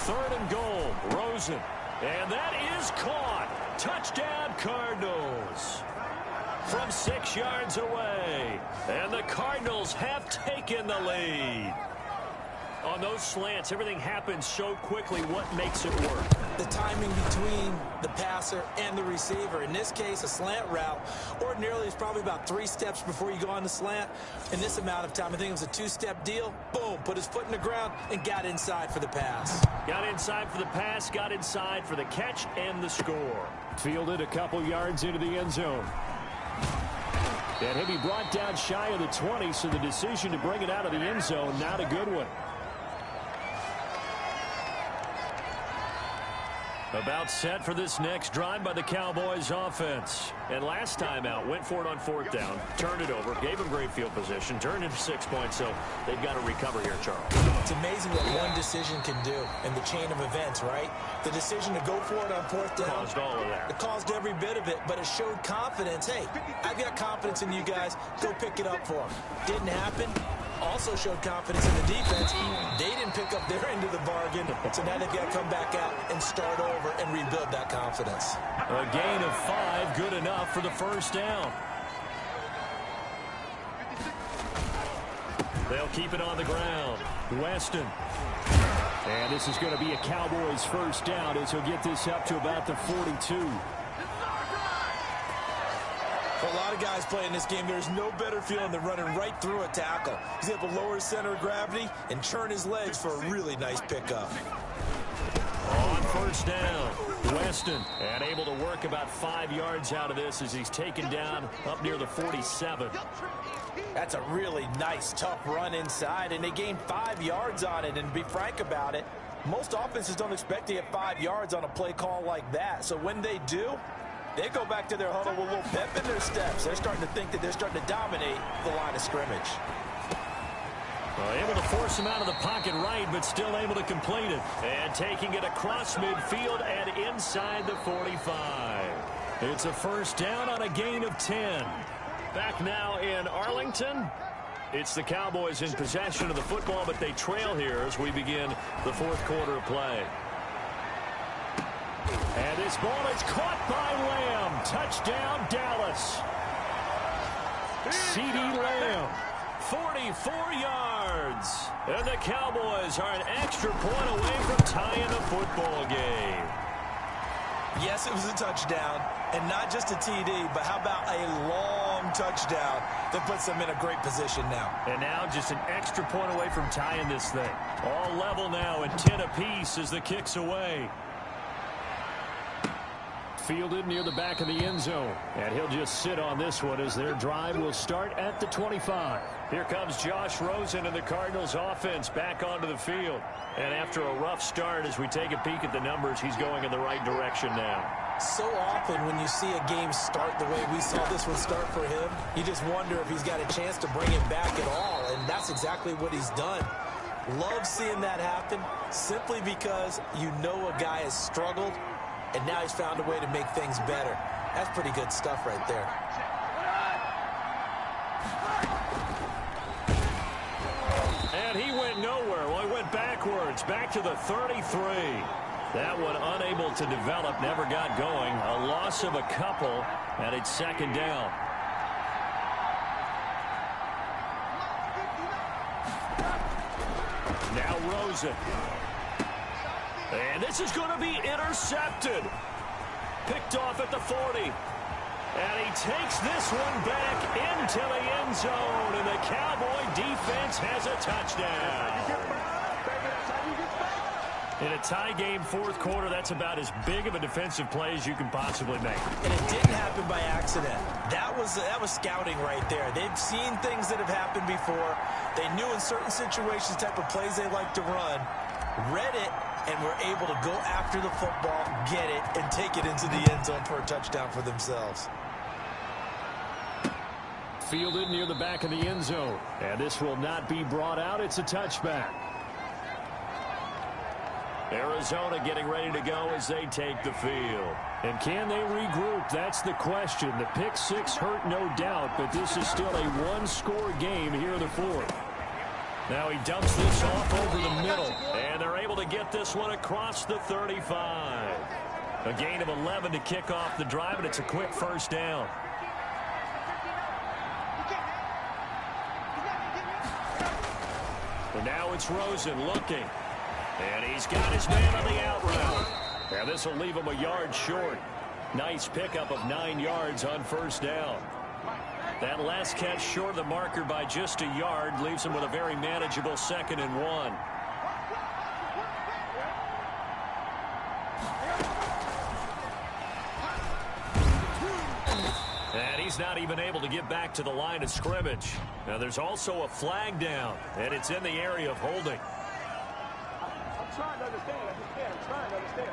3rd and goal, Rosen. And that is caught. Touchdown, Cardinals. From 6 yards away. And the Cardinals have taken the lead. On those slants, everything happens so quickly. What makes it work? The timing between the passer and the receiver. In this case, a slant route ordinarily is probably about 3 steps before you go on the slant. In this amount of time, I think it was a 2-step deal. Boom, put his foot in the ground and got inside for the pass. Got inside for the pass, got inside for the catch and the score. Fielded a couple yards into the end zone. And he'll be brought down shy of the 20, so the decision to bring it out of the end zone, not a good one. About set for this next drive by the Cowboys offense. And last time out, went for it on 4th down, turned it over, gave him great field position, turned it to 6 points, so they've got to recover here, Charles. It's amazing what one decision can do in the chain of events, right? The decision to go for it on 4th down. Caused all of that. It caused every bit of it, but it showed confidence. Hey, I've got confidence in you guys. Go pick it up for them. Didn't happen. Also showed confidence in the defense. They didn't pick up their end of the bargain, so now they've got to come back out and start over and rebuild that confidence. A gain of 5, good enough for the first down. They'll keep it on the ground. Weston. And this is going to be a Cowboys first down as he'll get this up to about the 42. For a lot of guys playing this game, there's no better feeling than running right through a tackle. He's able to lower his center of gravity and churn his legs for a really nice pickup. On first down, Weston, and able to work about 5 yards out of this as he's taken down up near the 47. That's a really nice, tough run inside, and they gained 5 yards on it. And to be frank about it, most offenses don't expect to get 5 yards on a play call like that. So when they do, they go back to their huddle with a little pep in their steps. They're starting to think that they're starting to dominate the line of scrimmage. Able to force him out of the pocket right, but still able to complete it. And taking it across midfield and inside the 45. It's a first down on a gain of 10. Back now in Arlington. It's the Cowboys in possession of the football, but they trail here as we begin the fourth quarter of play. And this ball is caught by Lamb. Touchdown, Dallas. C.D. Lamb, 44 yards. And the Cowboys are an extra point away from tying the football game. Yes, it was a touchdown, and not just a TD, but how about a long touchdown that puts them in a great position now. And now just an extra point away from tying this thing. All level now and 10 apiece as the kick's away. Fielded near the back of the end zone. And he'll just sit on this one as their drive will start at the 25. Here comes Josh Rosen and the Cardinals offense back onto the field. And after a rough start, as we take a peek at the numbers, he's going in the right direction now. So often when you see a game start the way we saw this one start for him, you just wonder if he's got a chance to bring it back at all. And that's exactly what he's done. Love seeing that happen simply because you know a guy has struggled, and now he's found a way to make things better. That's pretty good stuff right there. And he went nowhere. Well, he went backwards, back to the 33. That one unable to develop, never got going. A loss of a couple, and it's second down. Now Rosen. And this is going to be intercepted. Picked off at the 40. And he takes this one back into the end zone. And the Cowboy defense has a touchdown. In a tie game, fourth quarter, that's about as big of a defensive play as you can possibly make. And it didn't happen by accident. That was scouting right there. They've seen things that have happened before. They knew in certain situations the type of plays they like to run, read it, and were able to go after the football, get it, and take it into the end zone for a touchdown for themselves. Fielded near the back of the end zone. And this will not be brought out. It's a touchback. Arizona getting ready to go as they take the field. And can they regroup? That's the question. The pick six hurt, no doubt, but this is still a one-score game here in the fourth. Now he dumps this off over the middle, and they're able to get this one across the 35. A gain of 11 to kick off the drive, and it's a quick first down. And now it's Rosen looking. And he's got his man on the out route. And this will leave him a yard short. Nice pickup of 9 yards on first down. That last catch short of the marker by just a yard leaves him with a very manageable 2nd and 1. And he's not even able to get back to the line of scrimmage. Now there's also a flag down, and it's in the area of holding. I'm trying to understand. I'm trying to understand.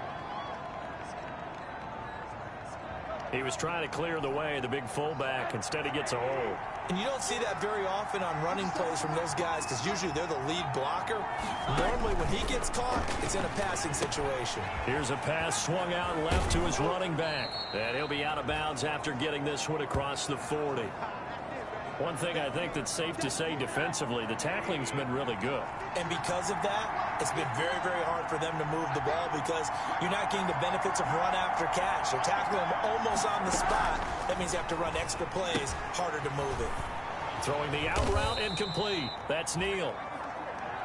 He was trying to clear the way, the big fullback. Instead, he gets a hold. And you don't see that very often on running plays from those guys because usually they're the lead blocker. Normally, when he gets caught, it's in a passing situation. Here's a pass swung out left to his running back. And he'll be out of bounds after getting this one across the 40. One thing I think that's safe to say defensively, the tackling's been really good. And because of that, it's been very, very hard for them to move the ball because you're not getting the benefits of run after catch. They're tackling them almost on the spot. That means you have to run extra plays, harder to move it. Throwing the out route incomplete. That's Neal.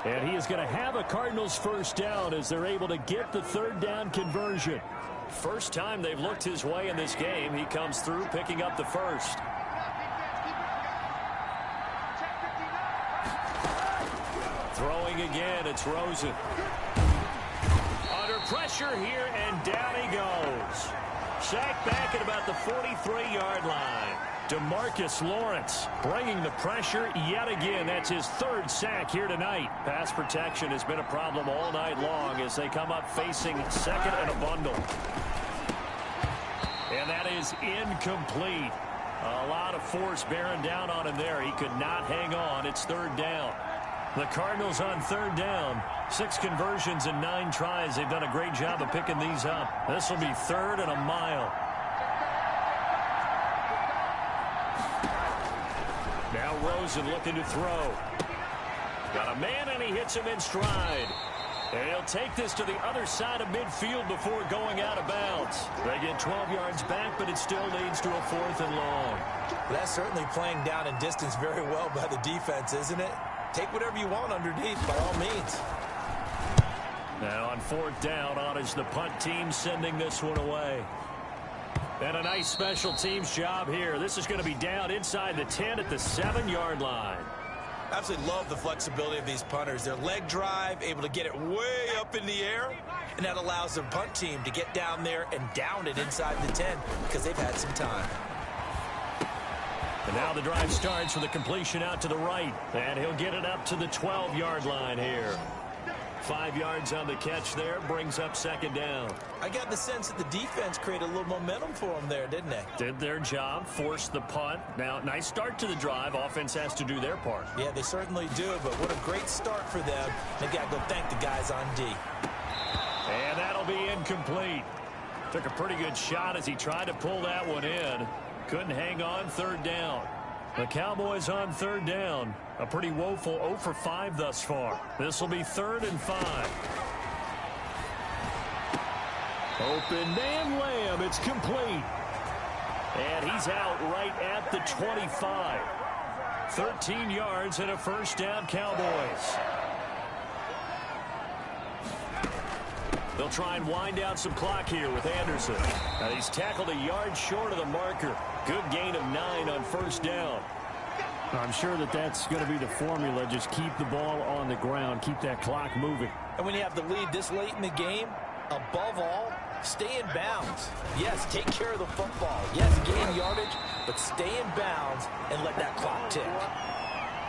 And he is going to have a Cardinals first down as they're able to get the third down conversion. First time they've looked his way in this game. He comes through picking up the first. Throwing again, it's Rosen. Under pressure here, and down he goes. Sacked back at about the 43-yard line. DeMarcus Lawrence bringing the pressure yet again. That's his third sack here tonight. Pass protection has been a problem all night long as they come up facing second and a bundle. And that is incomplete. A lot of force bearing down on him there. He could not hang on. It's third down. The Cardinals on third down. 6 conversions in 9 tries. They've done a great job of picking these up. This will be third and a mile. Now Rosen looking to throw. Got a man, and he hits him in stride. And he'll take this to the other side of midfield before going out of bounds. They get 12 yards back, but it still leads to a 4th and long. That's certainly playing down in distance very well by the defense, isn't it? Take whatever you want underneath, by all means. Now on 4th down, on is the punt team sending this one away. And a nice special teams job here. This is going to be down inside the 10 at the 7-yard line. Absolutely love the flexibility of these punters. Their leg drive, able to get it way up in the air, and that allows the punt team to get down there and down it inside the 10 because they've had some time. And now the drive starts with a completion out to the right, and he'll get it up to the 12-yard line here. 5 yards on the catch there, brings up second down. I got the sense that the defense created a little momentum for them there, didn't they? Did their job, forced the punt. Now, nice start to the drive. Offense has to do their part. Yeah, they certainly do, but what a great start for them. They got to go thank the guys on D. And that'll be incomplete. Took a pretty good shot as he tried to pull that one in. Couldn't hang on, third down. The Cowboys on third down. A pretty woeful 0 for 5 thus far. This will be 3rd and 5. Open man Lamb. It's complete. And he's out right at the 25. 13 yards and a first down, Cowboys. They'll try and wind down some clock here with Anderson. Now he's tackled a yard short of the marker. Good gain of 9 on first down. I'm sure that's going to be the formula. Just keep the ball on the ground. Keep that clock moving. And when you have the lead this late in the game, above all, stay in bounds. Yes, take care of the football. Yes, gain yardage, but stay in bounds and let that clock tick.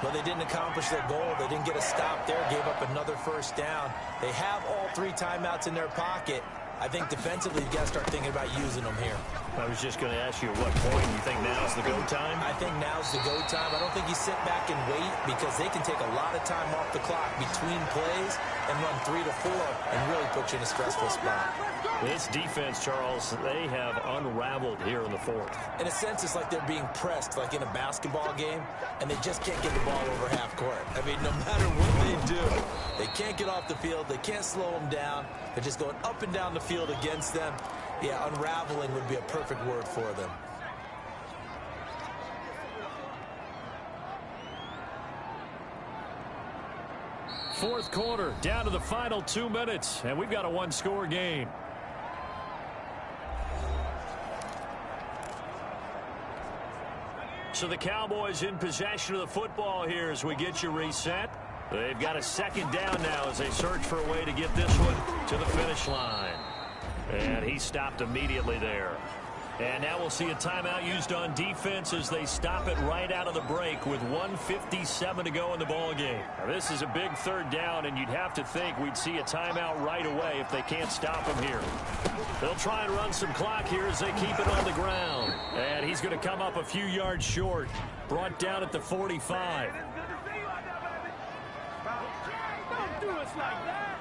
But they didn't accomplish their goal. They didn't get a stop there, gave up another first down. They have all 3 timeouts in their pocket. I think defensively, you've got to start thinking about using them here. I was just going to ask you at what point you think now's the go time? I think now's the go time. I don't think you sit back and wait because they can take a lot of time off the clock between plays and run 3 to 4 and really put you in a stressful spot. This defense, Charles, they have unraveled here in the 4th. In a sense, it's like they're being pressed like in a basketball game, and they just can't get the ball over half court. I mean, no matter what they do, they can't get off the field. They can't slow them down. They're just going up and down the field against them. Yeah, unraveling would be a perfect word for them. Fourth quarter, down to the final 2 minutes, and we've got a 1-score game. So the Cowboys in possession of the football here as we get you reset. They've got a second down now as they search for a way to get this one to the finish line. And he stopped immediately there. And now we'll see a timeout used on defense as they stop it right out of the break with 1:57 to go in the ballgame. Now this is a big third down, and you'd have to think we'd see a timeout right away if they can't stop him here. They'll try and run some clock here as they keep it on the ground. And he's going to come up a few yards short. Brought down at the 45. Don't do us like that.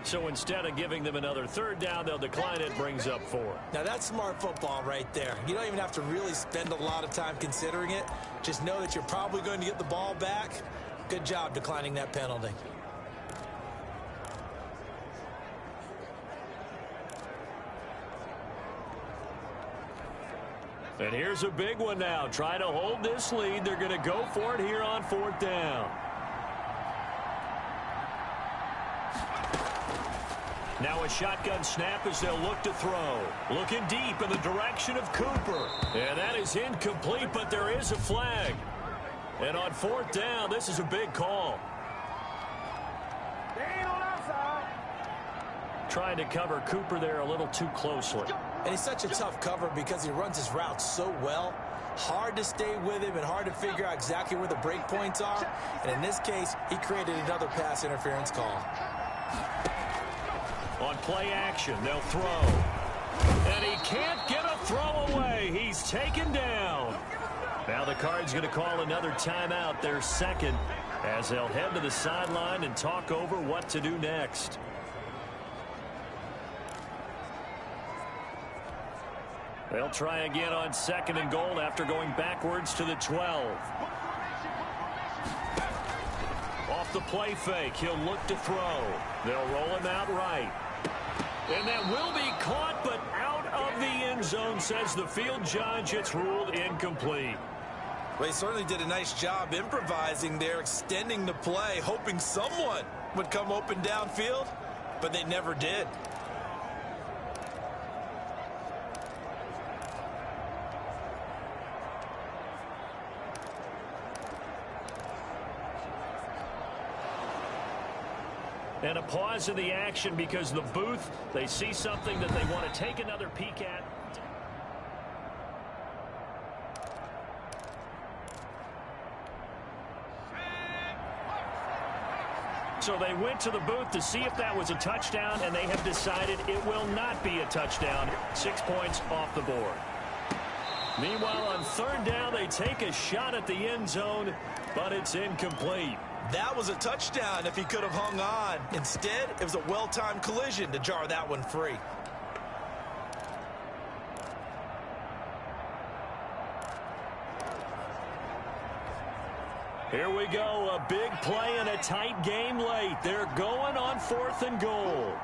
So instead of giving them another third down, they'll decline it, brings up 4. Now that's smart football right there. You don't even have to really spend a lot of time considering it. Just know that you're probably going to get the ball back. Good job declining that penalty. And here's a big one now. Trying to hold this lead. They're going to go for it here on 4th down. Now a shotgun snap as they'll look to throw. Looking deep in the direction of Cooper. And that is incomplete, but there is a flag. And on 4th down, this is a big call. They ain't on our side. trying to cover Cooper there a little too closely. And he's such a tough cover because he runs his routes so well. Hard to stay with him and hard to figure out exactly where the break points are. And in this case, he created another pass interference call. On play action, they'll throw. And he can't get a throw away. He's taken down. Now the Cards going to call another timeout, their second, as they'll head to the sideline and talk over what to do next. They'll try again on 2nd and goal after going backwards to the 12. Off the play fake, he'll look to throw. They'll roll him out right. And that will be caught, but out of the end zone, says the field judge. It's ruled incomplete. Well, he certainly did a nice job improvising there, extending the play, hoping someone would come open downfield, but they never did. And a pause in the action because the booth, they see something that they want to take another peek at. So they went to the booth to see if that was a touchdown, and they have decided it will not be a touchdown. 6 points off the board. Meanwhile, on 3rd down, they take a shot at the end zone, but it's incomplete. That was a touchdown if he could have hung on. Instead, it was a well-timed collision to jar that one free. Here we go, a big play and a tight game late. They're going on 4th and goal.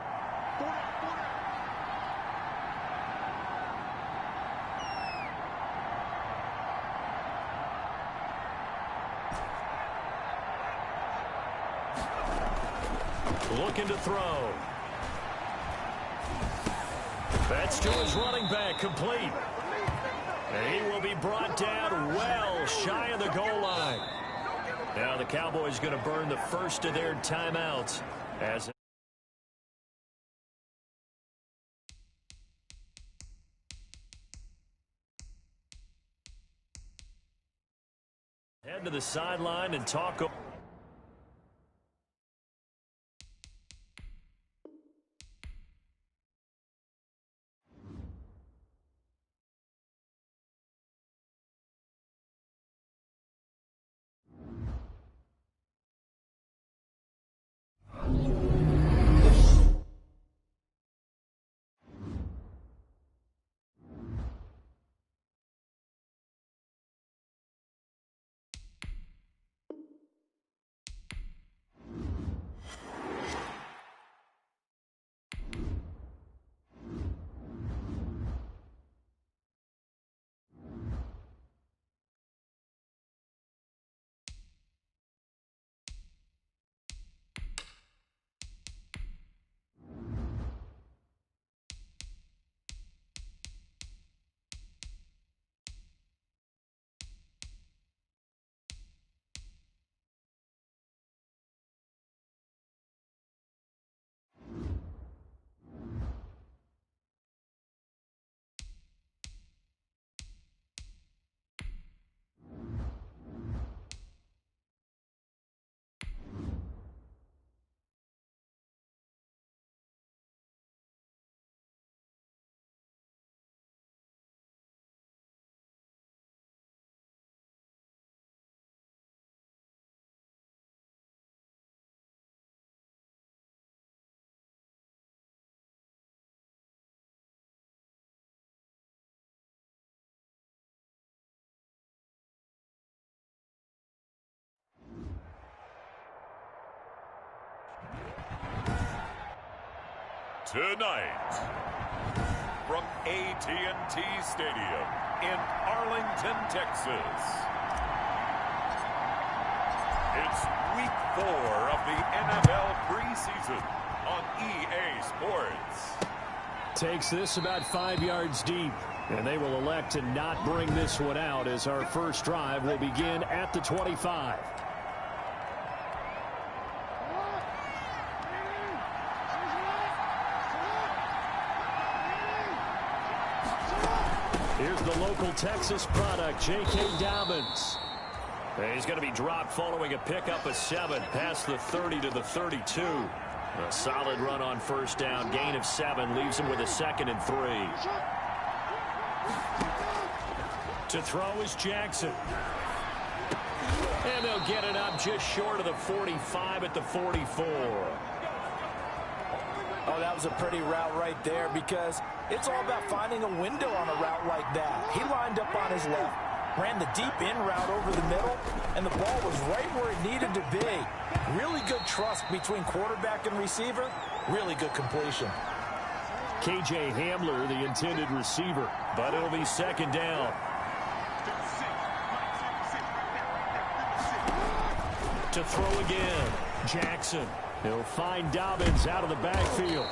Looking to throw. That's to his running back, complete. And he will be brought down well shy of the goal line. Now the Cowboys going to burn the first of their timeouts as head to the sideline and talk. Tonight, from AT&T Stadium in Arlington, Texas, it's Week 4 of the NFL preseason on EA Sports. Takes this about 5 yards deep, and they will elect to not bring this one out as our first drive will begin at the 25. Here's the local Texas product, J.K. Dobbins. He's going to be dropped following a pickup of 7 past the 30 to the 32. A solid run on first down. Gain of 7 leaves him with a 2nd and 3. To throw is Jackson. And they'll get it up just short of the 45 at the 44. Oh, that was a pretty route right there because it's all about finding a window on a route like that. He lined up on his left, ran the deep in route over the middle, and the ball was right where it needed to be. Really good trust between quarterback and receiver. Really good completion. K.J. Hamler, the intended receiver, but it'll be 2nd down. To throw again, Jackson. He'll find Dobbins out of the backfield.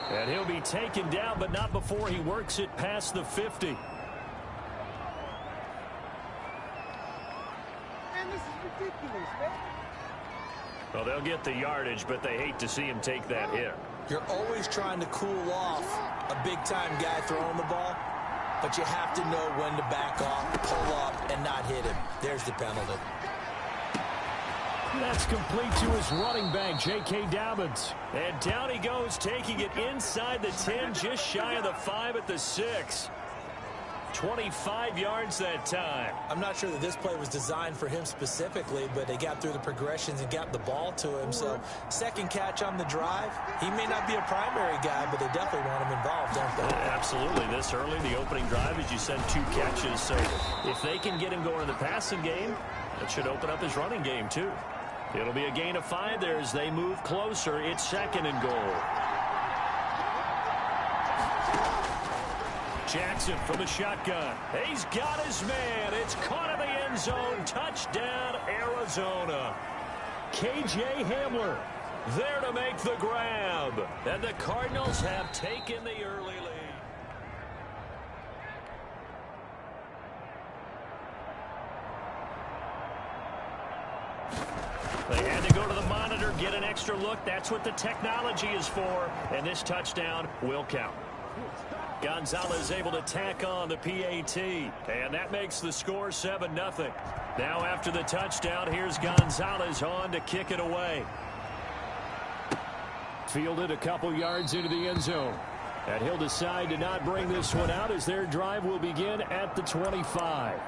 And he'll be taken down, but not before he works it past the 50. Man, this is ridiculous, man. Well, they'll get the yardage, but they hate to see him take that hit. You're always trying to cool off a big-time guy throwing the ball, but you have to know when to back off, pull up, and not hit him. There's the penalty. That's complete to his running back, J.K. Dobbins. And down he goes, taking it inside the 10, just shy of the 5 at the 6. 25 yards that time. I'm not sure that this play was designed for him specifically, but they got through the progressions and got the ball to him. So, 2nd catch on the drive. He may not be a primary guy, but they definitely want him involved, don't they? Absolutely. This early, the opening drive, as you said, 2 catches. So, if they can get him going in the passing game, that should open up his running game, too. It'll be a gain of 5 there as they move closer. It's 2nd and goal. Jackson from the shotgun. He's got his man. It's caught in the end zone. Touchdown, Arizona. K.J. Hamler there to make the grab. And the Cardinals have taken the early lead. They had to go to the monitor, get an extra look. That's what the technology is for. And this touchdown will count. Gonzalez able to tack on the PAT. And that makes the score 7-0. Now after the touchdown, here's Gonzalez on to kick it away. Fielded a couple yards into the end zone. And he'll decide to not bring this one out as their drive will begin at the 25.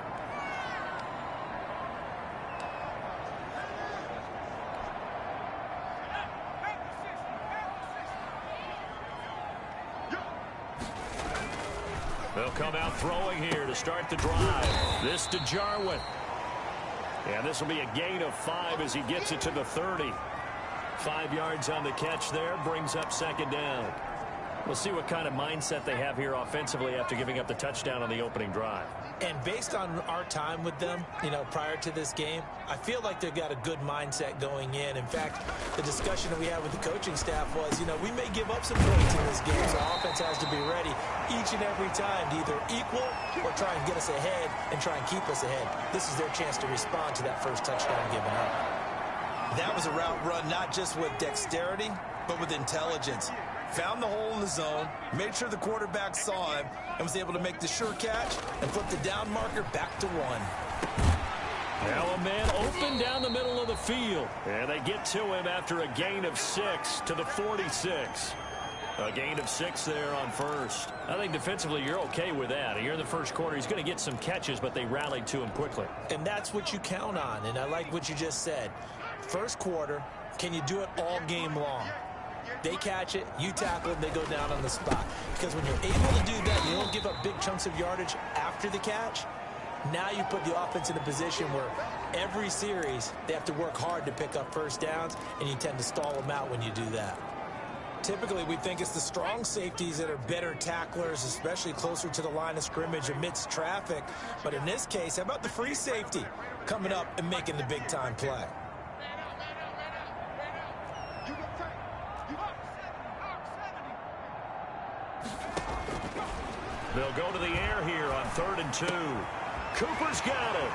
They'll come out throwing here to start the drive. This to Jarwin. And this will be a gain of 5 as he gets it to the 30. 5 yards on the catch there, brings up 2nd down. We'll see what kind of mindset they have here offensively after giving up the touchdown on the opening drive. And based on our time with them, prior to this game, I feel like they've got a good mindset going in. In fact, the discussion that we had with the coaching staff was, we may give up some points in this game, so our offense has to be ready each and every time to either equal or try and get us ahead and try and keep us ahead. This is their chance to respond to that first touchdown given up. That was a route run not just with dexterity, but with intelligence. Found the hole in the zone, made sure the quarterback saw him, and was able to make the sure catch and flip the down marker back to 1. Now a man open down the middle of the field. And they get to him after a gain of 6 to the 46. A gain of 6 there on first. I think defensively you're okay with that. Here in the first quarter, he's going to get some catches, but they rallied to him quickly. And that's what you count on, and I like what you just said. First quarter, can you do it all game long? They catch it, you tackle it, they go down on the spot. Because when you're able to do that, you don't give up big chunks of yardage after the catch. Now you put the offense in a position where every series they have to work hard to pick up first downs, and you tend to stall them out when you do that. Typically, we think it's the strong safeties that are better tacklers, especially closer to the line of scrimmage amidst traffic. But in this case, how about the free safety coming up and making the big-time play? They'll go to the air here on 3rd and 2. Cooper's got it.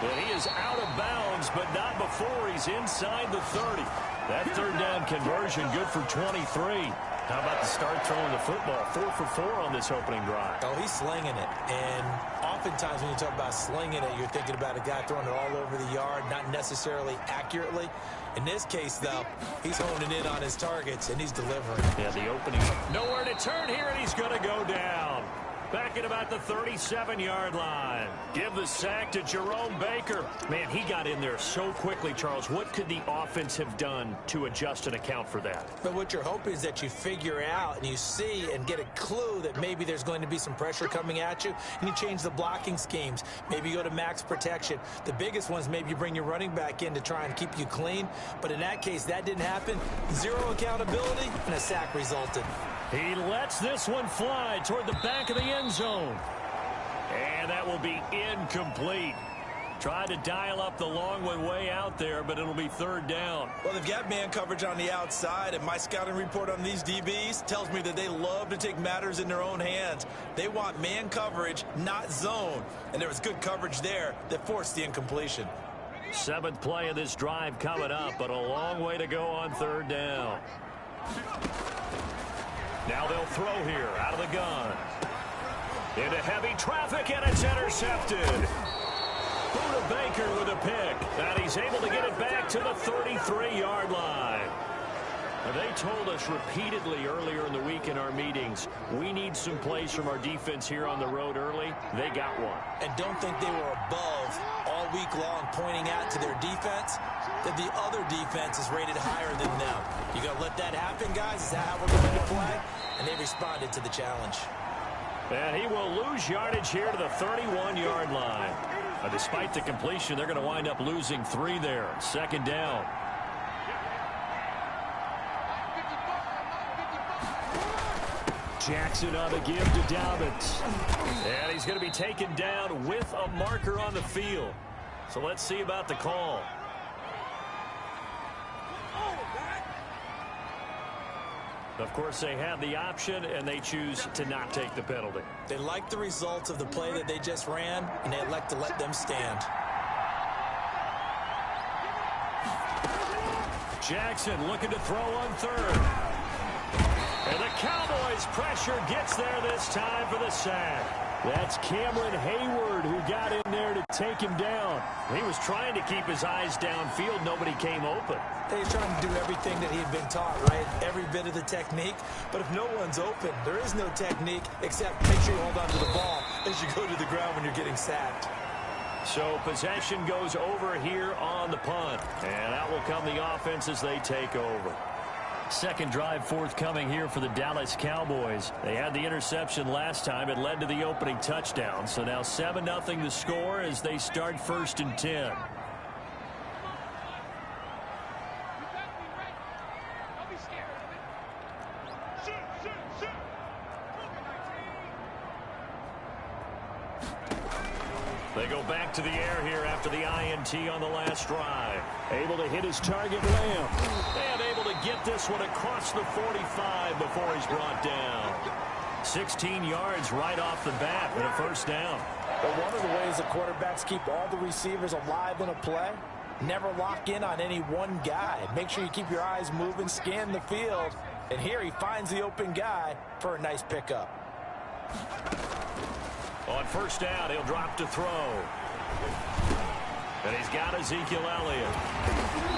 And he is out of bounds, but not before he's inside the 30. That 3rd down conversion good for 23. How about the start throwing the football? 4 for 4 on this opening drive. Oh, he's slinging it. And oftentimes when you talk about slinging it, you're thinking about a guy throwing it all over the yard, not necessarily accurately. In this case, though, he's honing in on his targets, and he's delivering. Yeah, the opening. Nowhere to turn here, and he's going to go down. Back at about the 37-yard line. Give the sack to Jerome Baker. Man, he got in there so quickly, Charles. What could the offense have done to adjust and account for that? But what you're hoping is that you figure out and you see and get a clue that maybe there's going to be some pressure coming at you, and you change the blocking schemes. Maybe you go to max protection. The biggest ones, maybe you bring your running back in to try and keep you clean. But in that case, that didn't happen. Zero accountability, and a sack resulted. He lets this one fly toward the back of the end zone. And that will be incomplete. Tried to dial up the long one way out there, but it'll be third down. Well, they've got man coverage on the outside, and my scouting report on these DBs tells me that they love to take matters in their own hands. They want man coverage, not zone. And there was good coverage there that forced the incompletion. 7th play of this drive coming up, but a long way to go on third down. Now they'll throw here out of the gun. Into heavy traffic, and it's intercepted. Buda Baker with a pick. And he's able to get it back to the 33-yard line. They told us repeatedly earlier in the week in our meetings, we need some plays from our defense here on the road early. They got one. And don't think they were above all week long pointing out to their defense that the other defense is rated higher than them. You got to let that happen, guys. Is that how we're going to play? And they responded to the challenge. And he will lose yardage here to the 31-yard line. Despite the completion, they're going to wind up losing 3 there. Second down. Jackson on the give to Dobbins. And he's going to be taken down with a marker on the field. So let's see about the call. Of course, they have the option, and they choose to not take the penalty. They like the results of the play that they just ran, and they elect to let them stand. Jackson looking to throw on third. And the Cowboys' pressure gets there this time for the sack. That's Cameron Hayward who got in there to take him down. He was trying to keep his eyes downfield. Nobody came open. He's trying to do everything that he had been taught, right? Every bit of the technique. But if no one's open, there is no technique except make sure you hold on to the ball as you go to the ground when you're getting sacked. So possession goes over here on the punt. And out will come the offense as they take over. Second drive forthcoming here for the Dallas Cowboys. They had the interception last time. It led to the opening touchdown. So now 7-0 the score as they start 1st and 10. They go back to the air here after the INT on the last drive. Able to hit his target, Lamb. And able to get this one across the 45 before he's brought down. 16 yards right off the bat with a first down. But one of the ways the quarterbacks keep all the receivers alive in a play, never lock in on any one guy. Make sure you keep your eyes moving, scan the field. And here he finds the open guy for a nice pickup. On first down, he'll drop to throw. And he's got Ezekiel Elliott.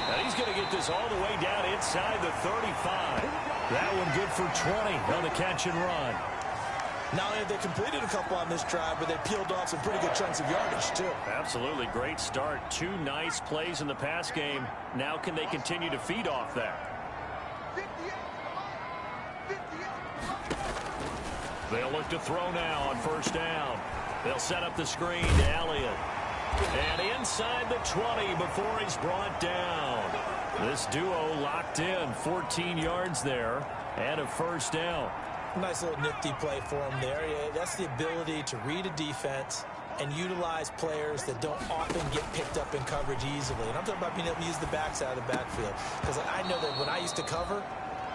And he's going to get this all the way down inside the 35. That one good for 20 on the catch and run. Not only have they completed a couple on this drive, but they peeled off some pretty good chunks of yardage, too. Absolutely. Great start. 2 nice plays in the pass game. Now can they continue to feed off that? They'll look to throw now on first down. They'll set up the screen to Elliott. And inside the 20 before he's brought down. This duo locked in. 14 yards there and a first down. Nice little nifty play for him there. Yeah, that's the ability to read a defense and utilize players that don't often get picked up in coverage easily. And I'm talking about being able to use the backside of the backfield. Because I know that when I used to cover,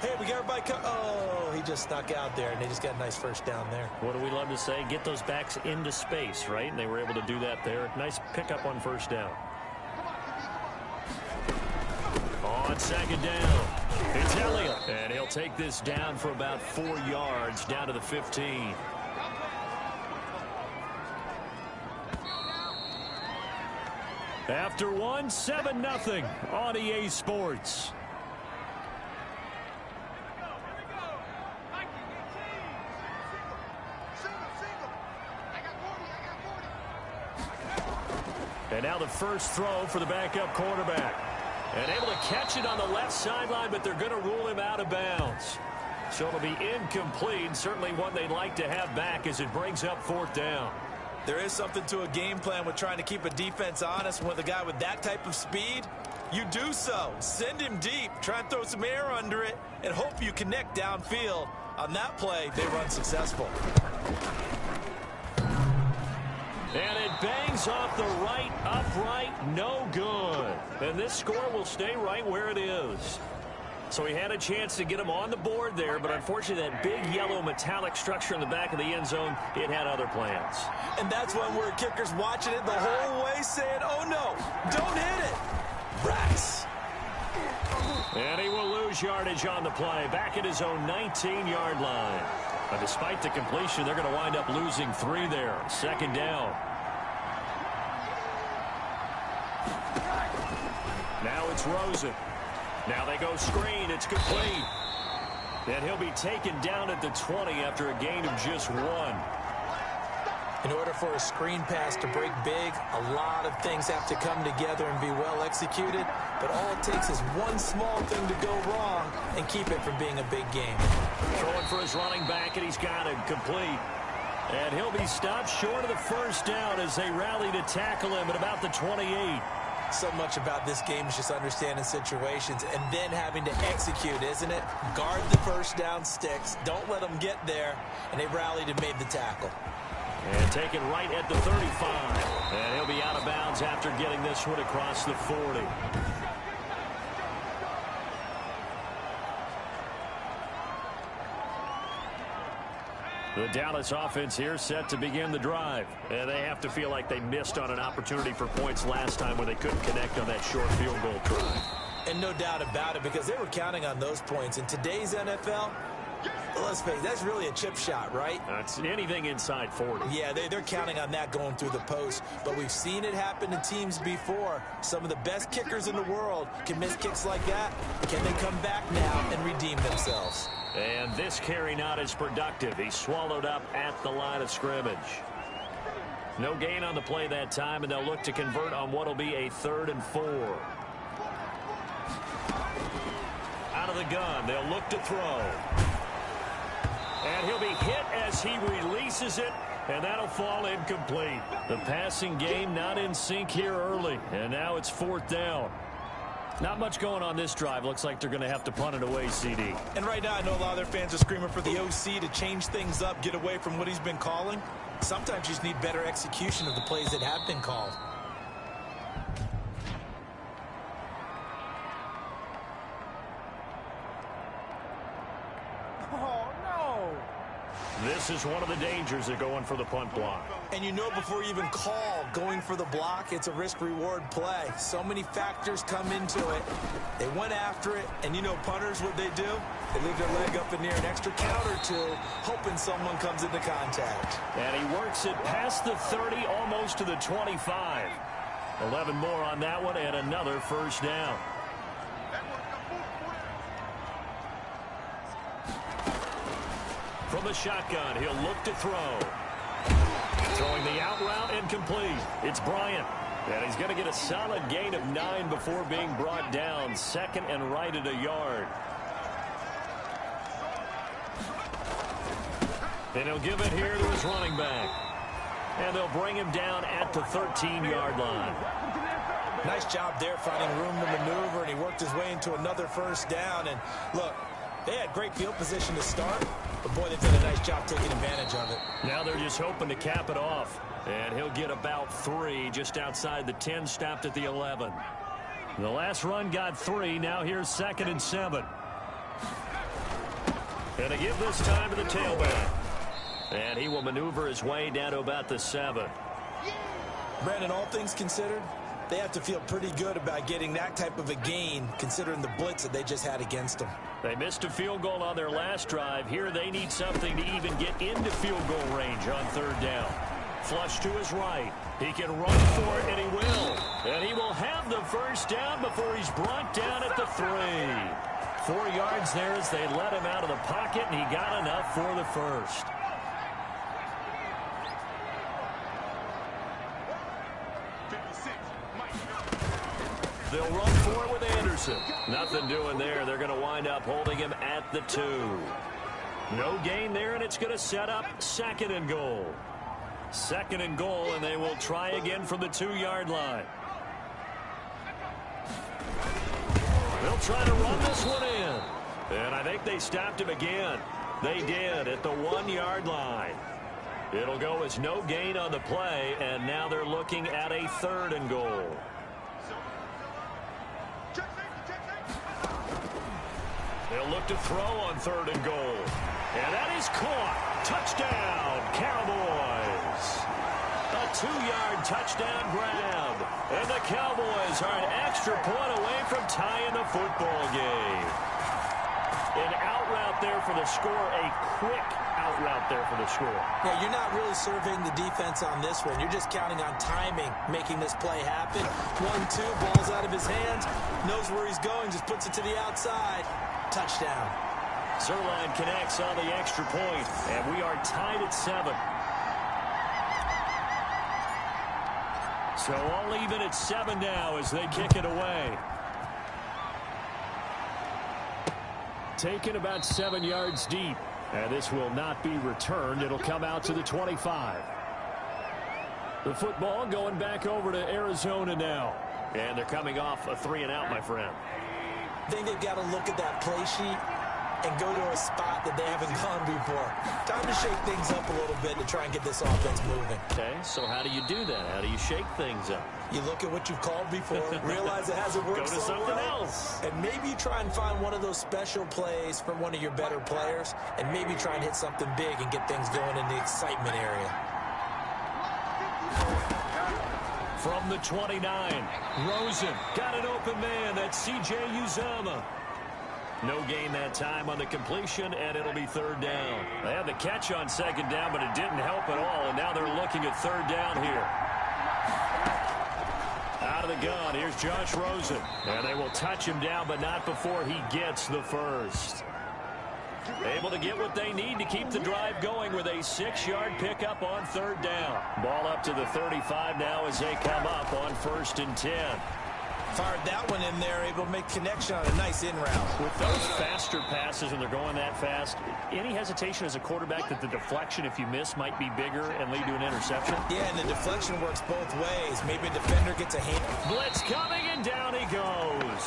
hey, we got everybody oh, he just snuck out there, and they just got a nice first down there. What do we love to say? Get those backs into space, right? And they were able to do that there. Nice pickup on first down. On second down, it's Elliott. And he'll take this down for about 4 yards down to the 15. After one, 7-0 on EA Sports. And now the first throw for the backup quarterback. And able to catch it on the left sideline, but they're going to rule him out of bounds. So it'll be incomplete, certainly one they'd like to have back as it brings up 4th down. There is something to a game plan with trying to keep a defense honest. With a guy with that type of speed, you do so. Send him deep, try and throw some air under it, and hope you connect downfield. On that play, they run successful. And it bangs off the right upright, no good. And this score will stay right where it is. So he had a chance to get him on the board there, but unfortunately that big yellow metallic structure in the back of the end zone, it had other plans. And that's when we're kickers watching it the whole way saying, oh no, don't hit it. Rats. And he will lose yardage on the play, back at his own 19-yard line. But despite the completion, they're going to wind up losing 3 there. 2nd down. Now it's Rosen. Now they go screen. It's complete. And he'll be taken down at the 20 after a gain of just 1. In order for a screen pass to break big, a lot of things have to come together and be well executed. But all it takes is one small thing to go wrong and keep it from being a big game. Throwing for his running back, and he's got it complete. And he'll be stopped short of the first down as they rally to tackle him at about the 28. So much about this game is just understanding situations and then having to execute, isn't it? Guard the first down sticks. Don't let them get there. And they rallied and made the tackle. And taken right at the 35. And he'll be out of bounds after getting this one across the 40. The Dallas offense here set to begin the drive. And they have to feel like they missed on an opportunity for points last time when they couldn't connect on that short field goal try. And no doubt about it, because they were counting on those points. In today's NFL, let's face it, that's really a chip shot, right? It's anything inside 40. Yeah, they're counting on that going through the post. But we've seen it happen to teams before. Some of the best kickers in the world can miss kicks like that. Can they come back now and redeem themselves? And this carry not as productive. He's swallowed up at the line of scrimmage. No gain on the play that time, and they'll look to convert on what will be a 3rd and 4. Out of the gun, they'll look to throw. And he'll be hit as he releases it, and that'll fall incomplete. The passing game not in sync here early, and now it's 4th down. Not much going on this drive. Looks like they're going to have to punt it away, CD. And right now, I know a lot of their fans are screaming for the OC to change things up, get away from what he's been calling. Sometimes you just need better execution of the plays that have been called. This is one of the dangers of going for the punt block. And you know before you even call going for the block, it's a risk-reward play. So many factors come into it. They went after it, and you know punters, what they do? They leave their leg up in the air an extra count or two, hoping someone comes into contact. And he works it past the 30, almost to the 25. 11 more on that one, and another first down. From the shotgun, he'll look to throw. Throwing the out route and complete. It's Bryant. And he's going to get a solid gain of 9 before being brought down. 2nd and right at a yard. And he'll give it here to his running back. And they'll bring him down at the 13-yard line. Nice job there finding room to maneuver, and he worked his way into another first down. And look, they had great field position to start, but boy, they've done a nice job taking advantage of it. Now they're just hoping to cap it off. And he'll get about 3 just outside the 10, stopped at the 11. The last run got 3. Now here's 2nd and 7. And to give this time to the tailback. And he will maneuver his way down to about the 7. Brandon, all things considered, They have to feel pretty good about getting that type of a gain, considering the blitz that they just had against them. They missed a field goal on their last drive. Here they need something to even get into field goal range on third down. Flush to his right. He can run for it, and he will. And he will have the first down before he's brought down at the 3. 4 yards there as they let him out of the pocket, and he got enough for the first. They'll run for it with Anderson. Nothing doing there. They're going to wind up holding him at the 2. No gain there, and it's going to set up 2nd and goal. 2nd and goal, and they will try again from the 2-yard line. They'll try to run this one in. And I think they stopped him again. They did at the 1-yard line. It'll go as no gain on the play, and now they're looking at a 3rd and goal. They'll look to throw on 3rd and goal. And that is caught. Touchdown, Cowboys. A 2-yard touchdown grab. And the Cowboys are an extra point away from tying the football game. An out route there for the score. A quick out route there for the score. Yeah, you're not really surveying the defense on this one. You're just counting on timing, making this play happen. 1-2, ball's out of his hands. Knows where he's going, just puts it to the outside. Touchdown. Zerline connects on the extra point, and we are tied at 7. So all even at 7 now as they kick it away. Taken about 7 yards deep, and this will not be returned. It'll come out to the 25. The football going back over to Arizona now, and they're coming off a 3-and-out, my friend. I think they've got to look at that play sheet and go to a spot that they haven't gone before. Time to shake things up a little bit to try and get this offense moving. Okay, so how do you do that? How do you shake things up? You look at what you've called before, realize it hasn't worked Go to so something well, else. and maybe try and find one of those special plays from one of your better players, and maybe try and hit something big and get things going in the excitement area. From the 29, Rosen got an open man. That's C.J. Uzama. No gain that time on the completion, and it'll be 3rd down. They had the catch on 2nd down, but it didn't help at all, and now they're looking at 3rd down here. Out of the gun, here's Josh Rosen. And they will touch him down, but not before he gets the first. Able to get what they need to keep the drive going with a 6-yard pickup on 3rd down. Ball up to the 35 now as they come up on 1st and 10. Fired that one in there, able to make connection on a nice in route. With those faster passes and they're going that fast, any hesitation as a quarterback that the deflection, if you miss, might be bigger and lead to an interception? Yeah, and the deflection works both ways. Maybe a defender gets a hand. Blitz coming, and down he goes.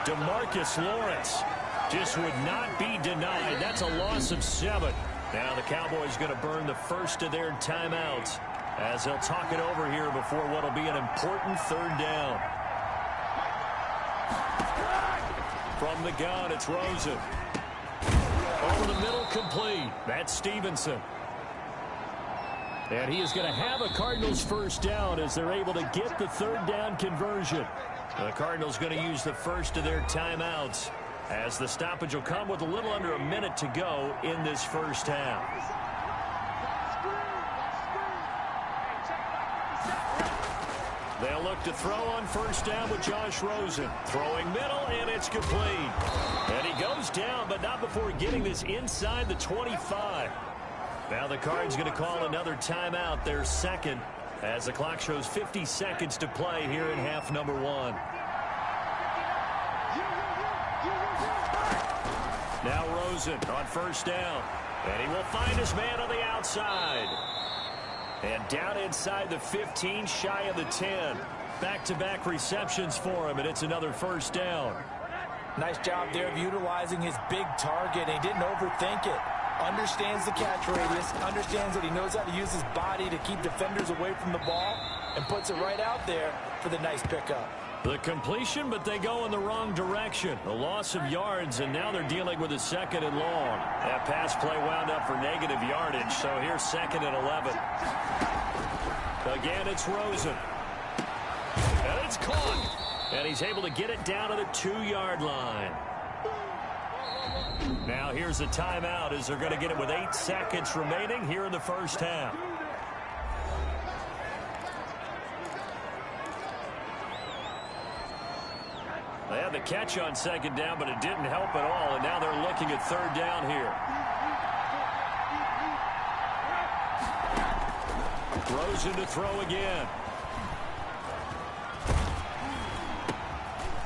DeMarcus Lawrence just would not be denied. That's a loss of 7. Now the Cowboys going to burn the first of their timeouts as they'll talk it over here before what will be an important 3rd down. From the gun, it's Rosen. Over the middle, complete. That's Stevenson. And he is going to have a Cardinals first down as they're able to get the 3rd down conversion. The Cardinals going to use the first of their timeouts as the stoppage will come with a little under a minute to go in this first half. They'll look to throw on 1st down with Josh Rosen. Throwing middle, and it's complete. And he goes down, but not before getting this inside the 25. Now the Cards going to call another timeout, their 2nd, as the clock shows 50 seconds to play here in half number 1. Now Rosen on 1st down. And he will find his man on the outside. And down inside the 15, shy of the 10. Back-to-back receptions for him, and it's another 1st down. Nice job there of utilizing his big target. He didn't overthink it. Understands the catch radius, understands that he knows how to use his body to keep defenders away from the ball, and puts it right out there for the nice pickup. The completion, but they go in the wrong direction. A loss of yards, and now they're dealing with a 2nd and long. That pass play wound up for negative yardage, so here's 2nd and 11. Again, it's Rosen. And That's caught. And he's able to get it down to the 2-yard line. Now here's a timeout as they're going to get it with 8 seconds remaining here in the first half. They had the catch on second down, but it didn't help at all, and now they're looking at third down here. Rosen to throw again.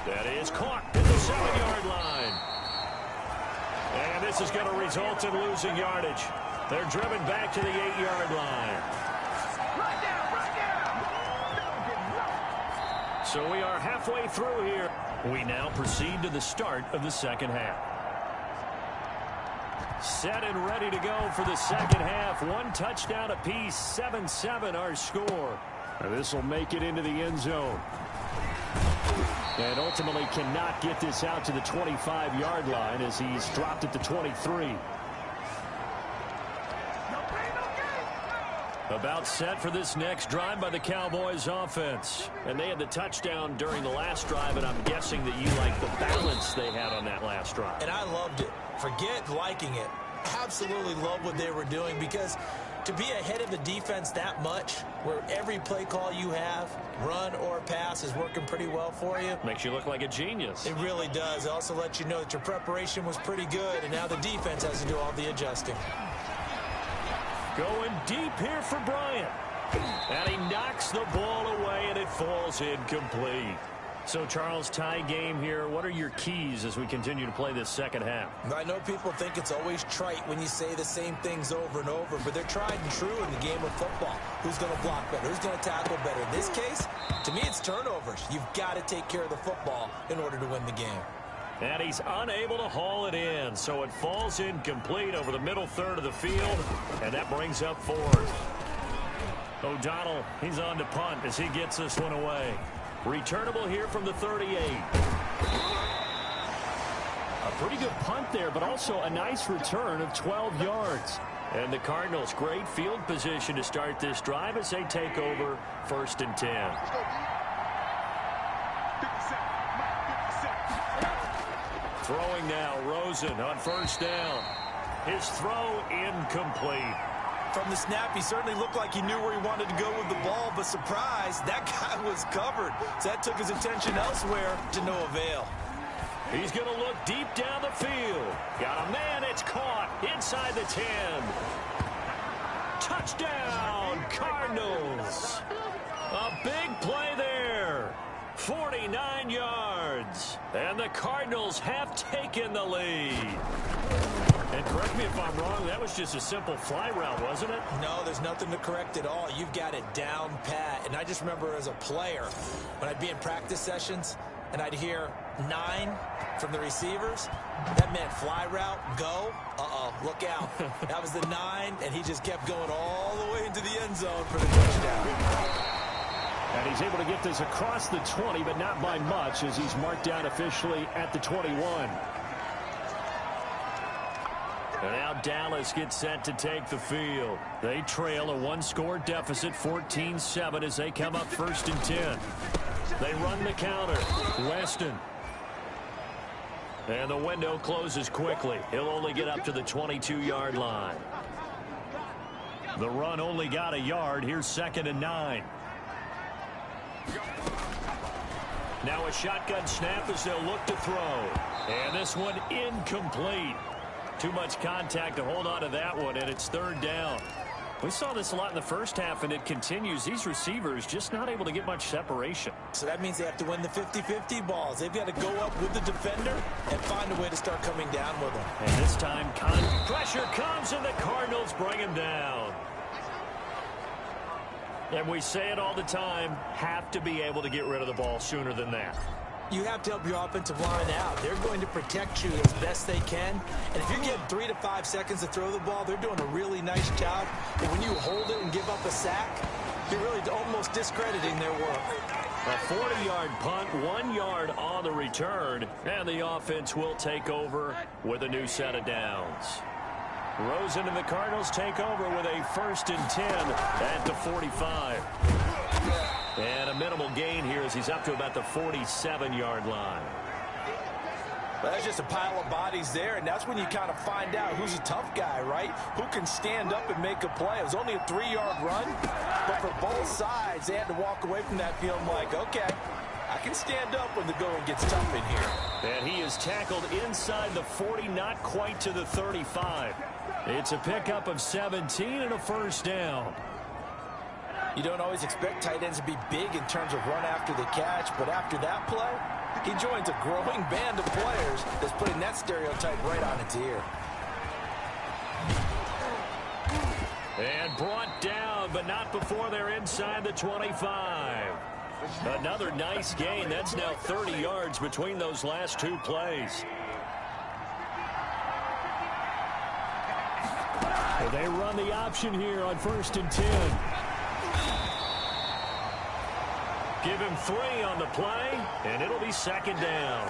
That is caught at the 7-yard line. And this is going to result in losing yardage. They're driven back to the 8-yard line. So we are halfway through here. We now proceed to the start of the second half. Set and ready to go for the second half. 1 touchdown apiece, 7-7 our score. This will make it into the end zone. And ultimately cannot get this out to the 25-yard line as he's dropped at the 23. About set for this next drive by the Cowboys offense. And they had the touchdown during the last drive, and I'm guessing that you like the balance they had on that last drive. And I loved it. Forget liking it. Absolutely love what they were doing, because to be ahead of the defense that much, where every play call you have, run or pass, is working pretty well for you. Makes you look like a genius. It really does. It also lets you know that your preparation was pretty good, and now the defense has to do all the adjusting. Going deep here for Bryant. And he knocks the ball away, and it falls incomplete. So, Charles, tie game here. What are your keys as we continue to play this second half? I know people think it's always trite when you say the same things over and over, but they're tried and true in the game of football. Who's going to block better? Who's going to tackle better? In this case, to me, it's turnovers. You've got to take care of the football in order to win the game. And he's unable to haul it in, so it falls incomplete over the middle third of the field, and that brings up 4th. O'Donnell, he's on to punt as he gets this one away. Returnable here from the 38. A pretty good punt there, but also a nice return of 12 yards. And the Cardinals, great field position to start this drive as they take over 1st and 10. Throwing now, Rosen on 1st down. His throw incomplete. From the snap, he certainly looked like he knew where he wanted to go with the ball, but surprise, that guy was covered. So that took his attention elsewhere to no avail. He's going to look deep down the field. Got a man, it's caught inside the 10. Touchdown, Cardinals. A big play there. 49 yards. And the Cardinals have taken the lead. And correct me if I'm wrong, that was just a simple fly route, wasn't it? No, there's nothing to correct at all. You've got it down pat. And I just remember as a player, when I'd be in practice sessions and I'd hear 9 from the receivers, that meant fly route, go. Uh-oh, look out. That was the 9, and he just kept going all the way into the end zone for the touchdown. And he's able to get this across the 20, but not by much, as he's marked down officially at the 21. And now Dallas gets set to take the field. They trail a 1-score deficit, 14-7, as they come up 1st and 10. They run the counter. Weston. And the window closes quickly. He'll only get up to the 22-yard line. The run only got a yard. Here's 2nd and 9. Now a shotgun snap as they'll look to throw. And this one incomplete. Too much contact to hold on to that one, and it's 3rd down. We saw this a lot in the first half, and it continues. These receivers just not able to get much separation. So that means they have to win the 50-50 balls. They've got to go up with the defender and find a way to start coming down with them. And this time, pressure comes, and the Cardinals bring him down. And we say it all the time, have to be able to get rid of the ball sooner than that. You have to help your offensive line out. They're going to protect you as best they can. And if you're getting 3 to 5 seconds to throw the ball, they're doing a really nice job. And when you hold it and give up a sack, you're really almost discrediting their work. A 40-yard punt, 1 yard on the return. And the offense will take over with a new set of downs. Rosen and the Cardinals take over with a 1st and 10 at the 45. And a minimal gain here as he's up to about the 47-yard line. Well, that's just a pile of bodies there, and that's when you kind of find out who's a tough guy, right? Who can stand up and make a play. It was only a 3-yard run, but for both sides, they had to walk away from that feeling like, okay, I can stand up when the going gets tough in here. And he is tackled inside the 40, not quite to the 35. It's a pickup of 17 and a first down. You don't always expect tight ends to be big in terms of run after the catch, but after that play, he joins a growing band of players that's putting that stereotype right on its ear. And brought down, but not before they're inside the 25. Another nice gain. That's now 30 yards between those last two plays. They run the option here on 1st and 10. Give him 3 on the play, and it'll be second down.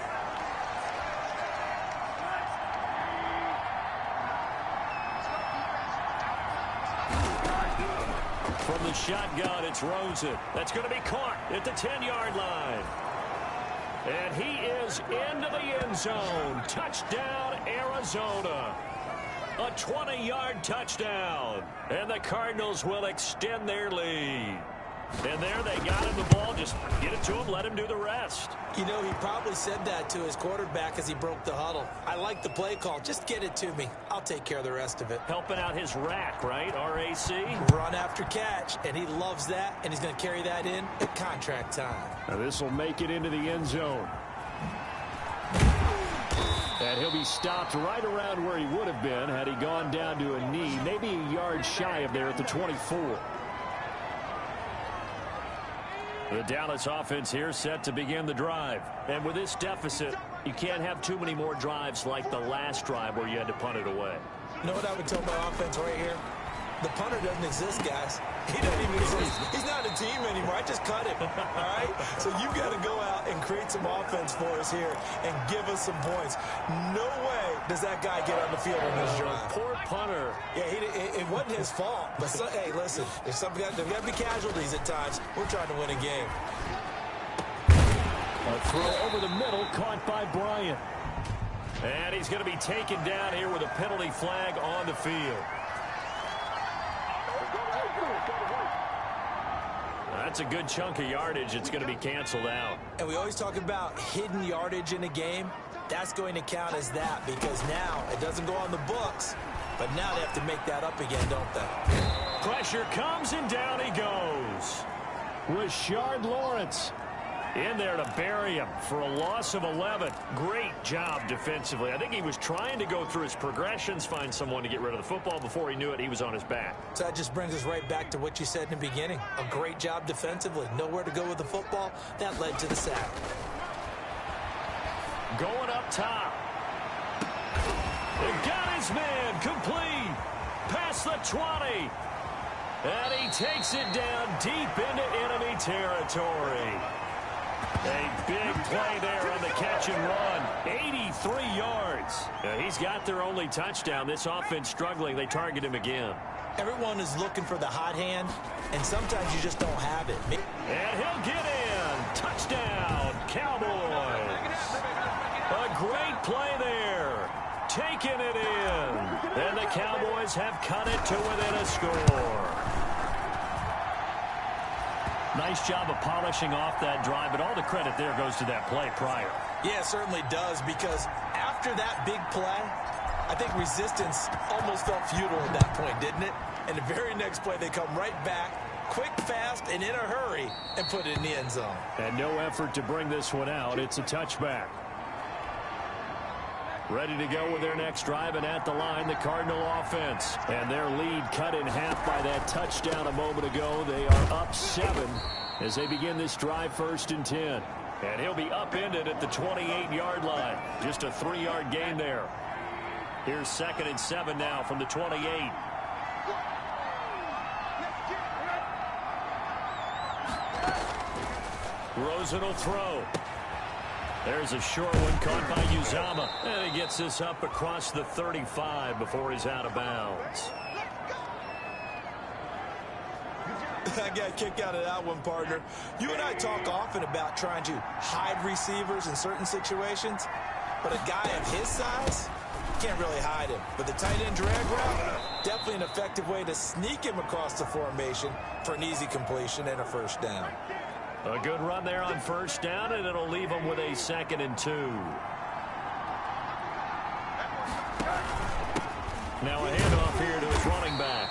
From the shotgun, it's Rosen. That's going to be caught at the 10-yard line. And he is into the end zone. Touchdown, Arizona. A 20-yard touchdown. And the Cardinals will extend their lead. And there they got him the ball. Just get it to him, let him do the rest. You know, he probably said that to his quarterback as he broke the huddle. I like the play call. Just get it to me. I'll take care of the rest of it. Helping out his rack, right? RAC. Run after catch, and he loves that, and he's going to carry that in at contract time. Now this will make it into the end zone. And he'll be stopped right around where he would have been had he gone down to a knee, maybe a yard shy of there at the 24. The Dallas offense here set to begin the drive. And with this deficit, you can't have too many more drives like the last drive where you had to punt it away. You know what I would tell my offense right here? The punter doesn't exist, guys. He doesn't even exist. He's not a team anymore. I just cut him, all right? So you've got to go out and create some offense for us here and give us some points. No way does that guy get on the field on this drive. Poor punter. Yeah, it wasn't his fault. But, hey, listen, there's got to be casualties at times. We're trying to win a game. A throw over the middle, caught by Bryant. And he's going to be taken down here with a penalty flag on the field. That's a good chunk of yardage. It's going to be canceled out. And we always talk about hidden yardage in a game. That's going to count as that because now it doesn't go on the books, but now they have to make that up again, don't they? Pressure comes and down he goes. Rashard Lawrence in there to bury him for a loss of 11. Great job defensively. I think he was trying to go through his progressions, find someone to get rid of the football. Before he knew it, he was on his back. So that just brings us right back to what you said in the beginning. A great job defensively. Nowhere to go with the football. That led to the sack. Going up top. He got his man complete. Past the 20. And he takes it down deep into enemy territory. A big play there on the catch and run. 83 yards. He's got their only touchdown. This offense struggling. They target him again. Everyone is looking for the hot hand, and sometimes you just don't have it. And he'll get in. Touchdown, Cowboys. A great play there. Taking it in. And the Cowboys have cut it to within a score. Nice job of polishing off that drive, but all the credit there goes to that play prior. Yeah, it certainly does, because after that big play, I think resistance almost felt futile at that point, didn't it? And the very next play, they come right back, quick, fast, and in a hurry, and put it in the end zone. And no effort to bring this one out. It's a touchback. Ready to go with their next drive, and at the line, the Cardinal offense. And their lead cut in half by that touchdown a moment ago. They are up 7 as they begin this drive 1st and 10. And he'll be upended at the 28-yard line. Just a 3-yard gain there. Here's 2nd and 7 now from the 28. Rosen will throw. There's a short one caught by Uzama. And he gets this up across the 35 before he's out of bounds. I got a kick out of that one, partner. You and I talk often about trying to hide receivers in certain situations, but a guy of his size can't really hide him. But the tight end drag route, definitely an effective way to sneak him across the formation for an easy completion and a first down. A good run there on first down, and it'll leave him with a 2nd and 2. Now a handoff here to his running back.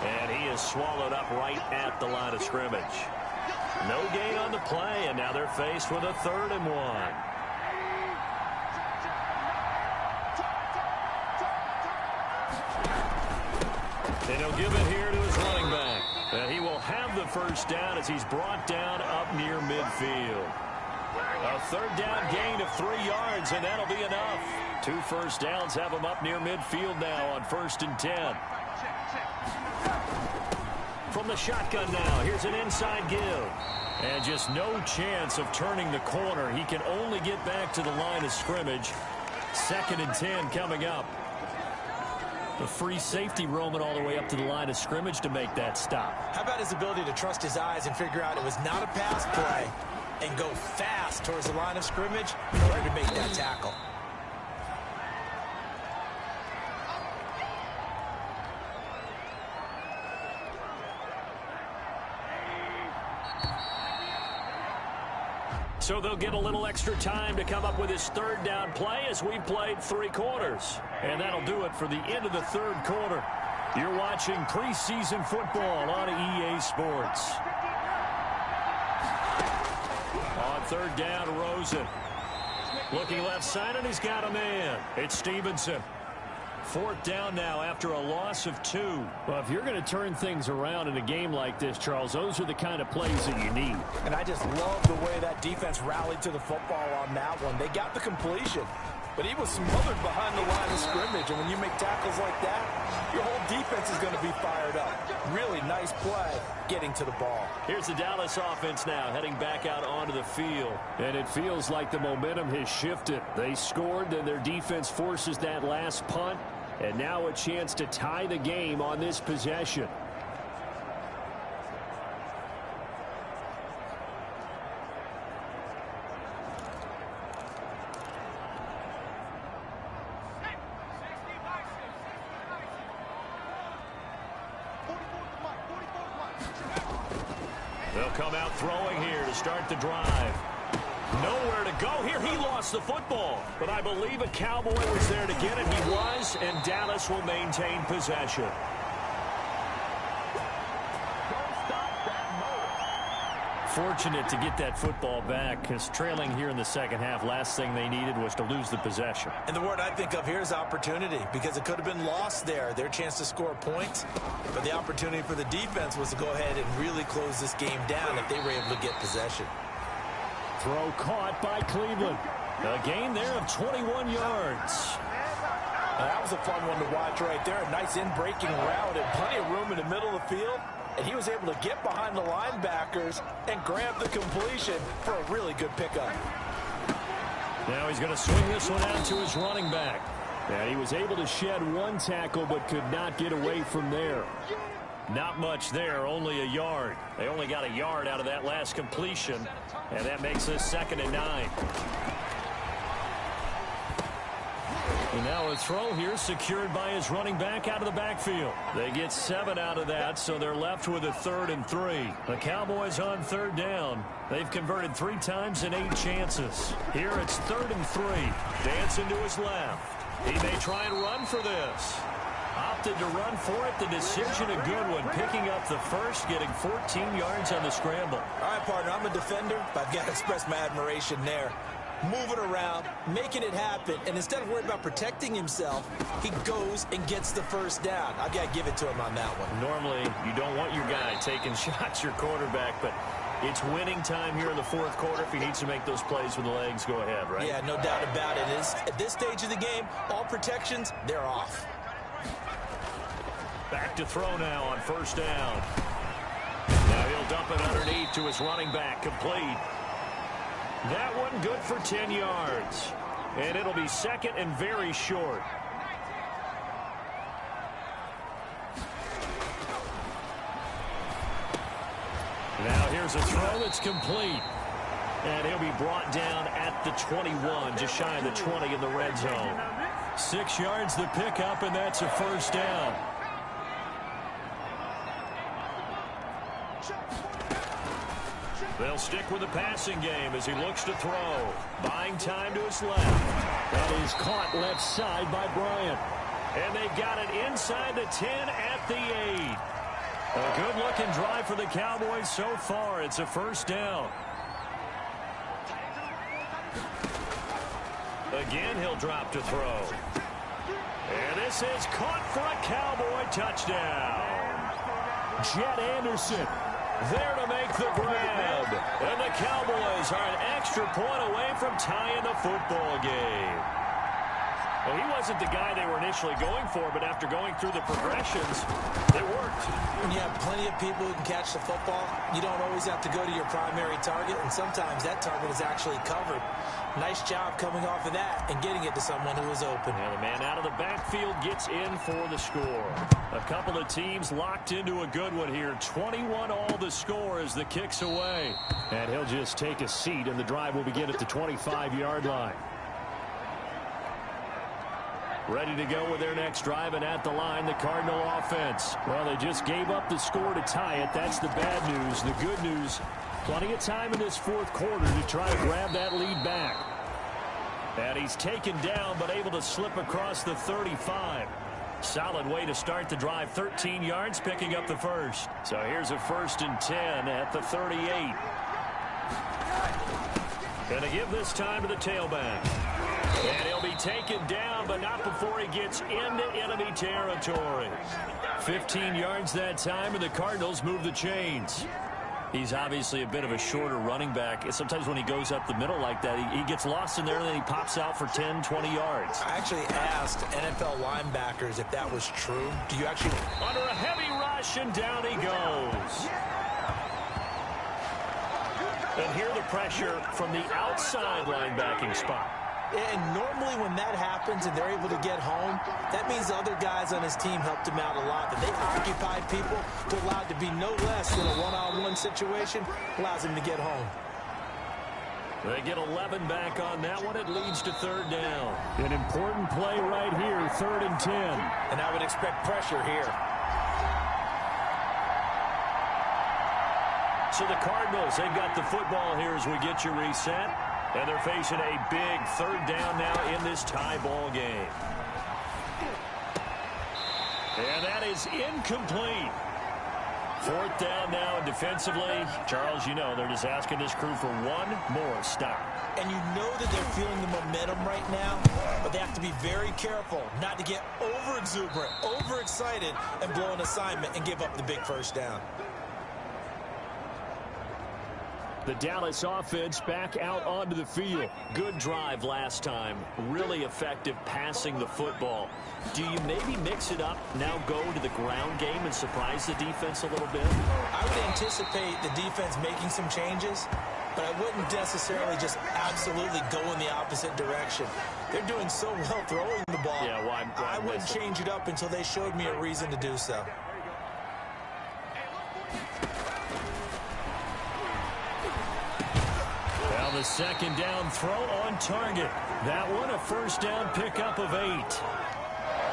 And he is swallowed up right at the line of scrimmage. No gain on the play, and now they're faced with a 3rd and 1. And he'll give it here to his running back. And he will have the first down as he's brought down up near midfield. A 3rd down gain of 3 yards, and that'll be enough. 2 first downs have him up near midfield now on 1st and 10. From the shotgun now, here's an inside give. And just no chance of turning the corner. He can only get back to the line of scrimmage. 2nd and 10 coming up. The free safety roaming all the way up to the line of scrimmage to make that stop. How about his ability to trust his eyes and figure out it was not a pass play and go fast towards the line of scrimmage in order to make that tackle? So they'll get a little extra time to come up with his 3rd down play as we've played 3 quarters. And that'll do it for the end of the 3rd quarter. You're watching preseason football on EA Sports. On 3rd down, Rosen. Looking left side, and he's got a man. It's Stevenson. 4th down now after a loss of 2. Well, if you're going to turn things around in a game like this, Charles, those are the kind of plays that you need. And I just love the way that defense rallied to the football on that one. They got the completion, but he was smothered behind the line of scrimmage. And when you make tackles like that, your whole defense is going to be fired up. Really nice play getting to the ball. Here's the Dallas offense now heading back out onto the field. And it feels like the momentum has shifted. They scored, then their defense forces that last punt. And now a chance to tie the game on this possession. They'll come out throwing here to start the drive. Nowhere to go here. He lost the football. But I believe a Cowboy was there to get it. He was, and Dallas will maintain possession. Fortunate to get that football back, because trailing here in the 2nd half, last thing they needed was to lose the possession. And the word I think of here is opportunity, because it could have been lost there. Their chance to score points, but the opportunity for the defense was to go ahead and really close this game down if they were able to get possession. Throw caught by Cleveland. A gain there of 21 yards. That was a fun one to watch right there. A nice in-breaking route and plenty of room in the middle of the field. And he was able to get behind the linebackers and grab the completion for a really good pickup. Now he's going to swing this one out to his running back. And he was able to shed 1 tackle but could not get away from there. Not much there, only a yard. They only got a yard out of that last completion, and that makes this 2nd and 9. And now a throw here secured by his running back out of the backfield. They get 7 out of that, so they're left with a 3rd and 3. The Cowboys on 3rd down. They've converted 3 times in 8 chances. Here it's 3rd and 3. Dancing to his left. He may try and run for this. Opted to run for it. The decision a good one. Picking up the first, getting 14 yards on the scramble. All right, partner, I'm a defender, but I've got to express my admiration there. Moving around, making it happen, and instead of worrying about protecting himself, he goes and gets the first down. I've got to give it to him on that one. Normally, you don't want your guy taking shots, your quarterback, but it's winning time here in the 4th quarter. If he needs to make those plays with the legs, go ahead, right? Yeah, no doubt about it. At this stage of the game, all protections, they're off. Back to throw now on 1st down. Now he'll dump it underneath to his running back, complete. That one good for 10 yards. And it'll be 2nd and very short. Here's a throw that's complete. And he'll be brought down at the 21, just shy of the 20 in the red zone. 6 yards the pickup, and that's a first down. They'll stick with the passing game as he looks to throw. Buying time to his left. That is caught left side by Bryant. And they've got it inside the 10 at the 8. A good-looking drive for the Cowboys so far. It's a first down. Again, he'll drop to throw. And this is caught for a Cowboy touchdown. Jet Anderson there to make the grab. And the Cowboys are an extra point away from tying the football game. Well, he wasn't the guy they were initially going for, but after going through the progressions, it worked. When you have plenty of people who can catch the football, you don't always have to go to your primary target, and sometimes that target is actually covered. Nice job coming off of that and getting it to someone who was open. And the man out of the backfield gets in for the score. A couple of teams locked into a good one here. 21 all the score as the kick's away. And he'll just take a seat, and the drive will begin at the 25-yard line. Ready to go with their next drive, and at the line, the Cardinal offense. Well, they just gave up the score to tie it. That's the bad news. The good news, plenty of time in this fourth quarter to try to grab that lead back. And he's taken down, but able to slip across the 35. Solid way to start the drive. 13 yards, picking up the first. So here's a 1st and 10 at the 38. Going to give this time to the tailback. And he'll be taken down, but not before he gets into enemy territory. 15 yards that time, and the Cardinals move the chains. He's obviously a bit of a shorter running back. Sometimes when he goes up the middle like that, he gets lost in there, and then he pops out for 10, 20 yards. I actually asked NFL linebackers if that was true. Do you actually... Under a heavy rush, and down he goes. And here the pressure from the outside linebacking spot. And normally when that happens and they're able to get home, that means other guys on his team helped him out a lot. That they occupied people to allow it to be no less than a one-on-one situation, allows him to get home. They get 11 back on that one. It leads to 3rd down. An important play right here, 3rd and 10. And I would expect pressure here. So the Cardinals, they've got the football here as we get you reset. And they're facing a big 3rd down now in this tie ball game. And that is incomplete. 4th down now, and defensively, Charles, you know, they're just asking this crew for one more stop. And you know that they're feeling the momentum right now, but they have to be very careful not to get over-exuberant, overexcited, and blow an assignment and give up the big 1st down. The Dallas offense back out onto the field. Good drive last time. Really effective passing the football. Do you maybe mix it up, now go to the ground game and surprise the defense a little bit? I would anticipate the defense making some changes, but I wouldn't necessarily just absolutely go in the opposite direction. They're doing so well throwing the ball. Yeah, why I wouldn't change it up until they showed me a reason to do so. Well, the 2nd down throw on target. That one a 1st down pickup of 8.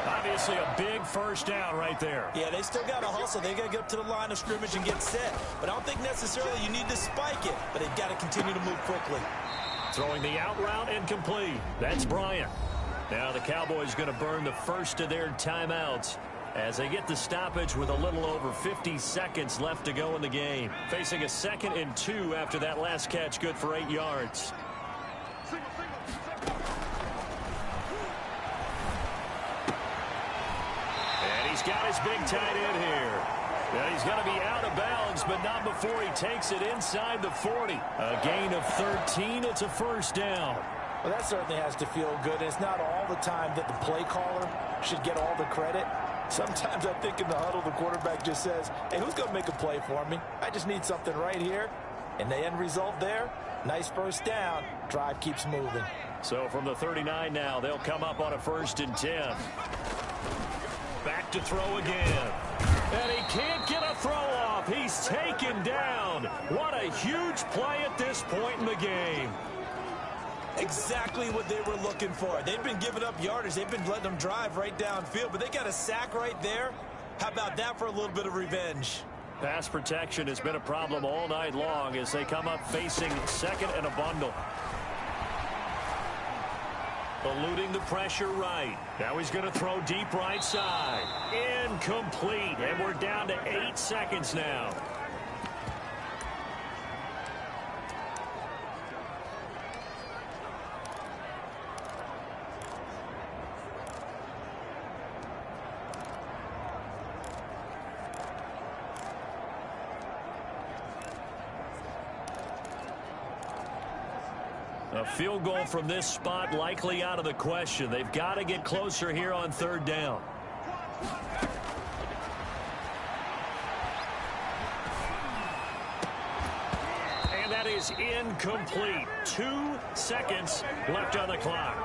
Obviously a big 1st down right there. Yeah, they still got to hustle. They got to get up to the line of scrimmage and get set. But I don't think necessarily you need to spike it, but they've got to continue to move quickly. Throwing the out route incomplete. That's Bryant. Now the Cowboys going to burn the first of their timeouts as they get the stoppage with a little over 50 seconds left to go in the game. Facing a 2nd and 2 after that last catch, good for 8 yards. And he's got his big tight end here. And he's going to be out of bounds, but not before he takes it inside the 40. A gain of 13. It's a 1st down. Well, that certainly has to feel good. It's not all the time that the play caller should get all the credit. Sometimes I think in the huddle, the quarterback just says, hey, who's going to make a play for me? I just need something right here. And the end result there, nice 1st down. Drive keeps moving. So from the 39 now, they'll come up on a 1st and 10. Back to throw again. And he can't get a throw off. He's taken down. What a huge play at this point in the game. Exactly what they were looking for. They've been giving up yardage. They've been letting them drive right downfield, but they got a sack right there. How about that for a little bit of revenge? Pass protection has been a problem all night long as they come up facing second and a bundle. Eluding the pressure right. Now he's going to throw deep right side. Incomplete. And we're down to 8 seconds now. A field goal from this spot likely out of the question. They've got to get closer here on third down. And that is incomplete. 2 seconds left on the clock.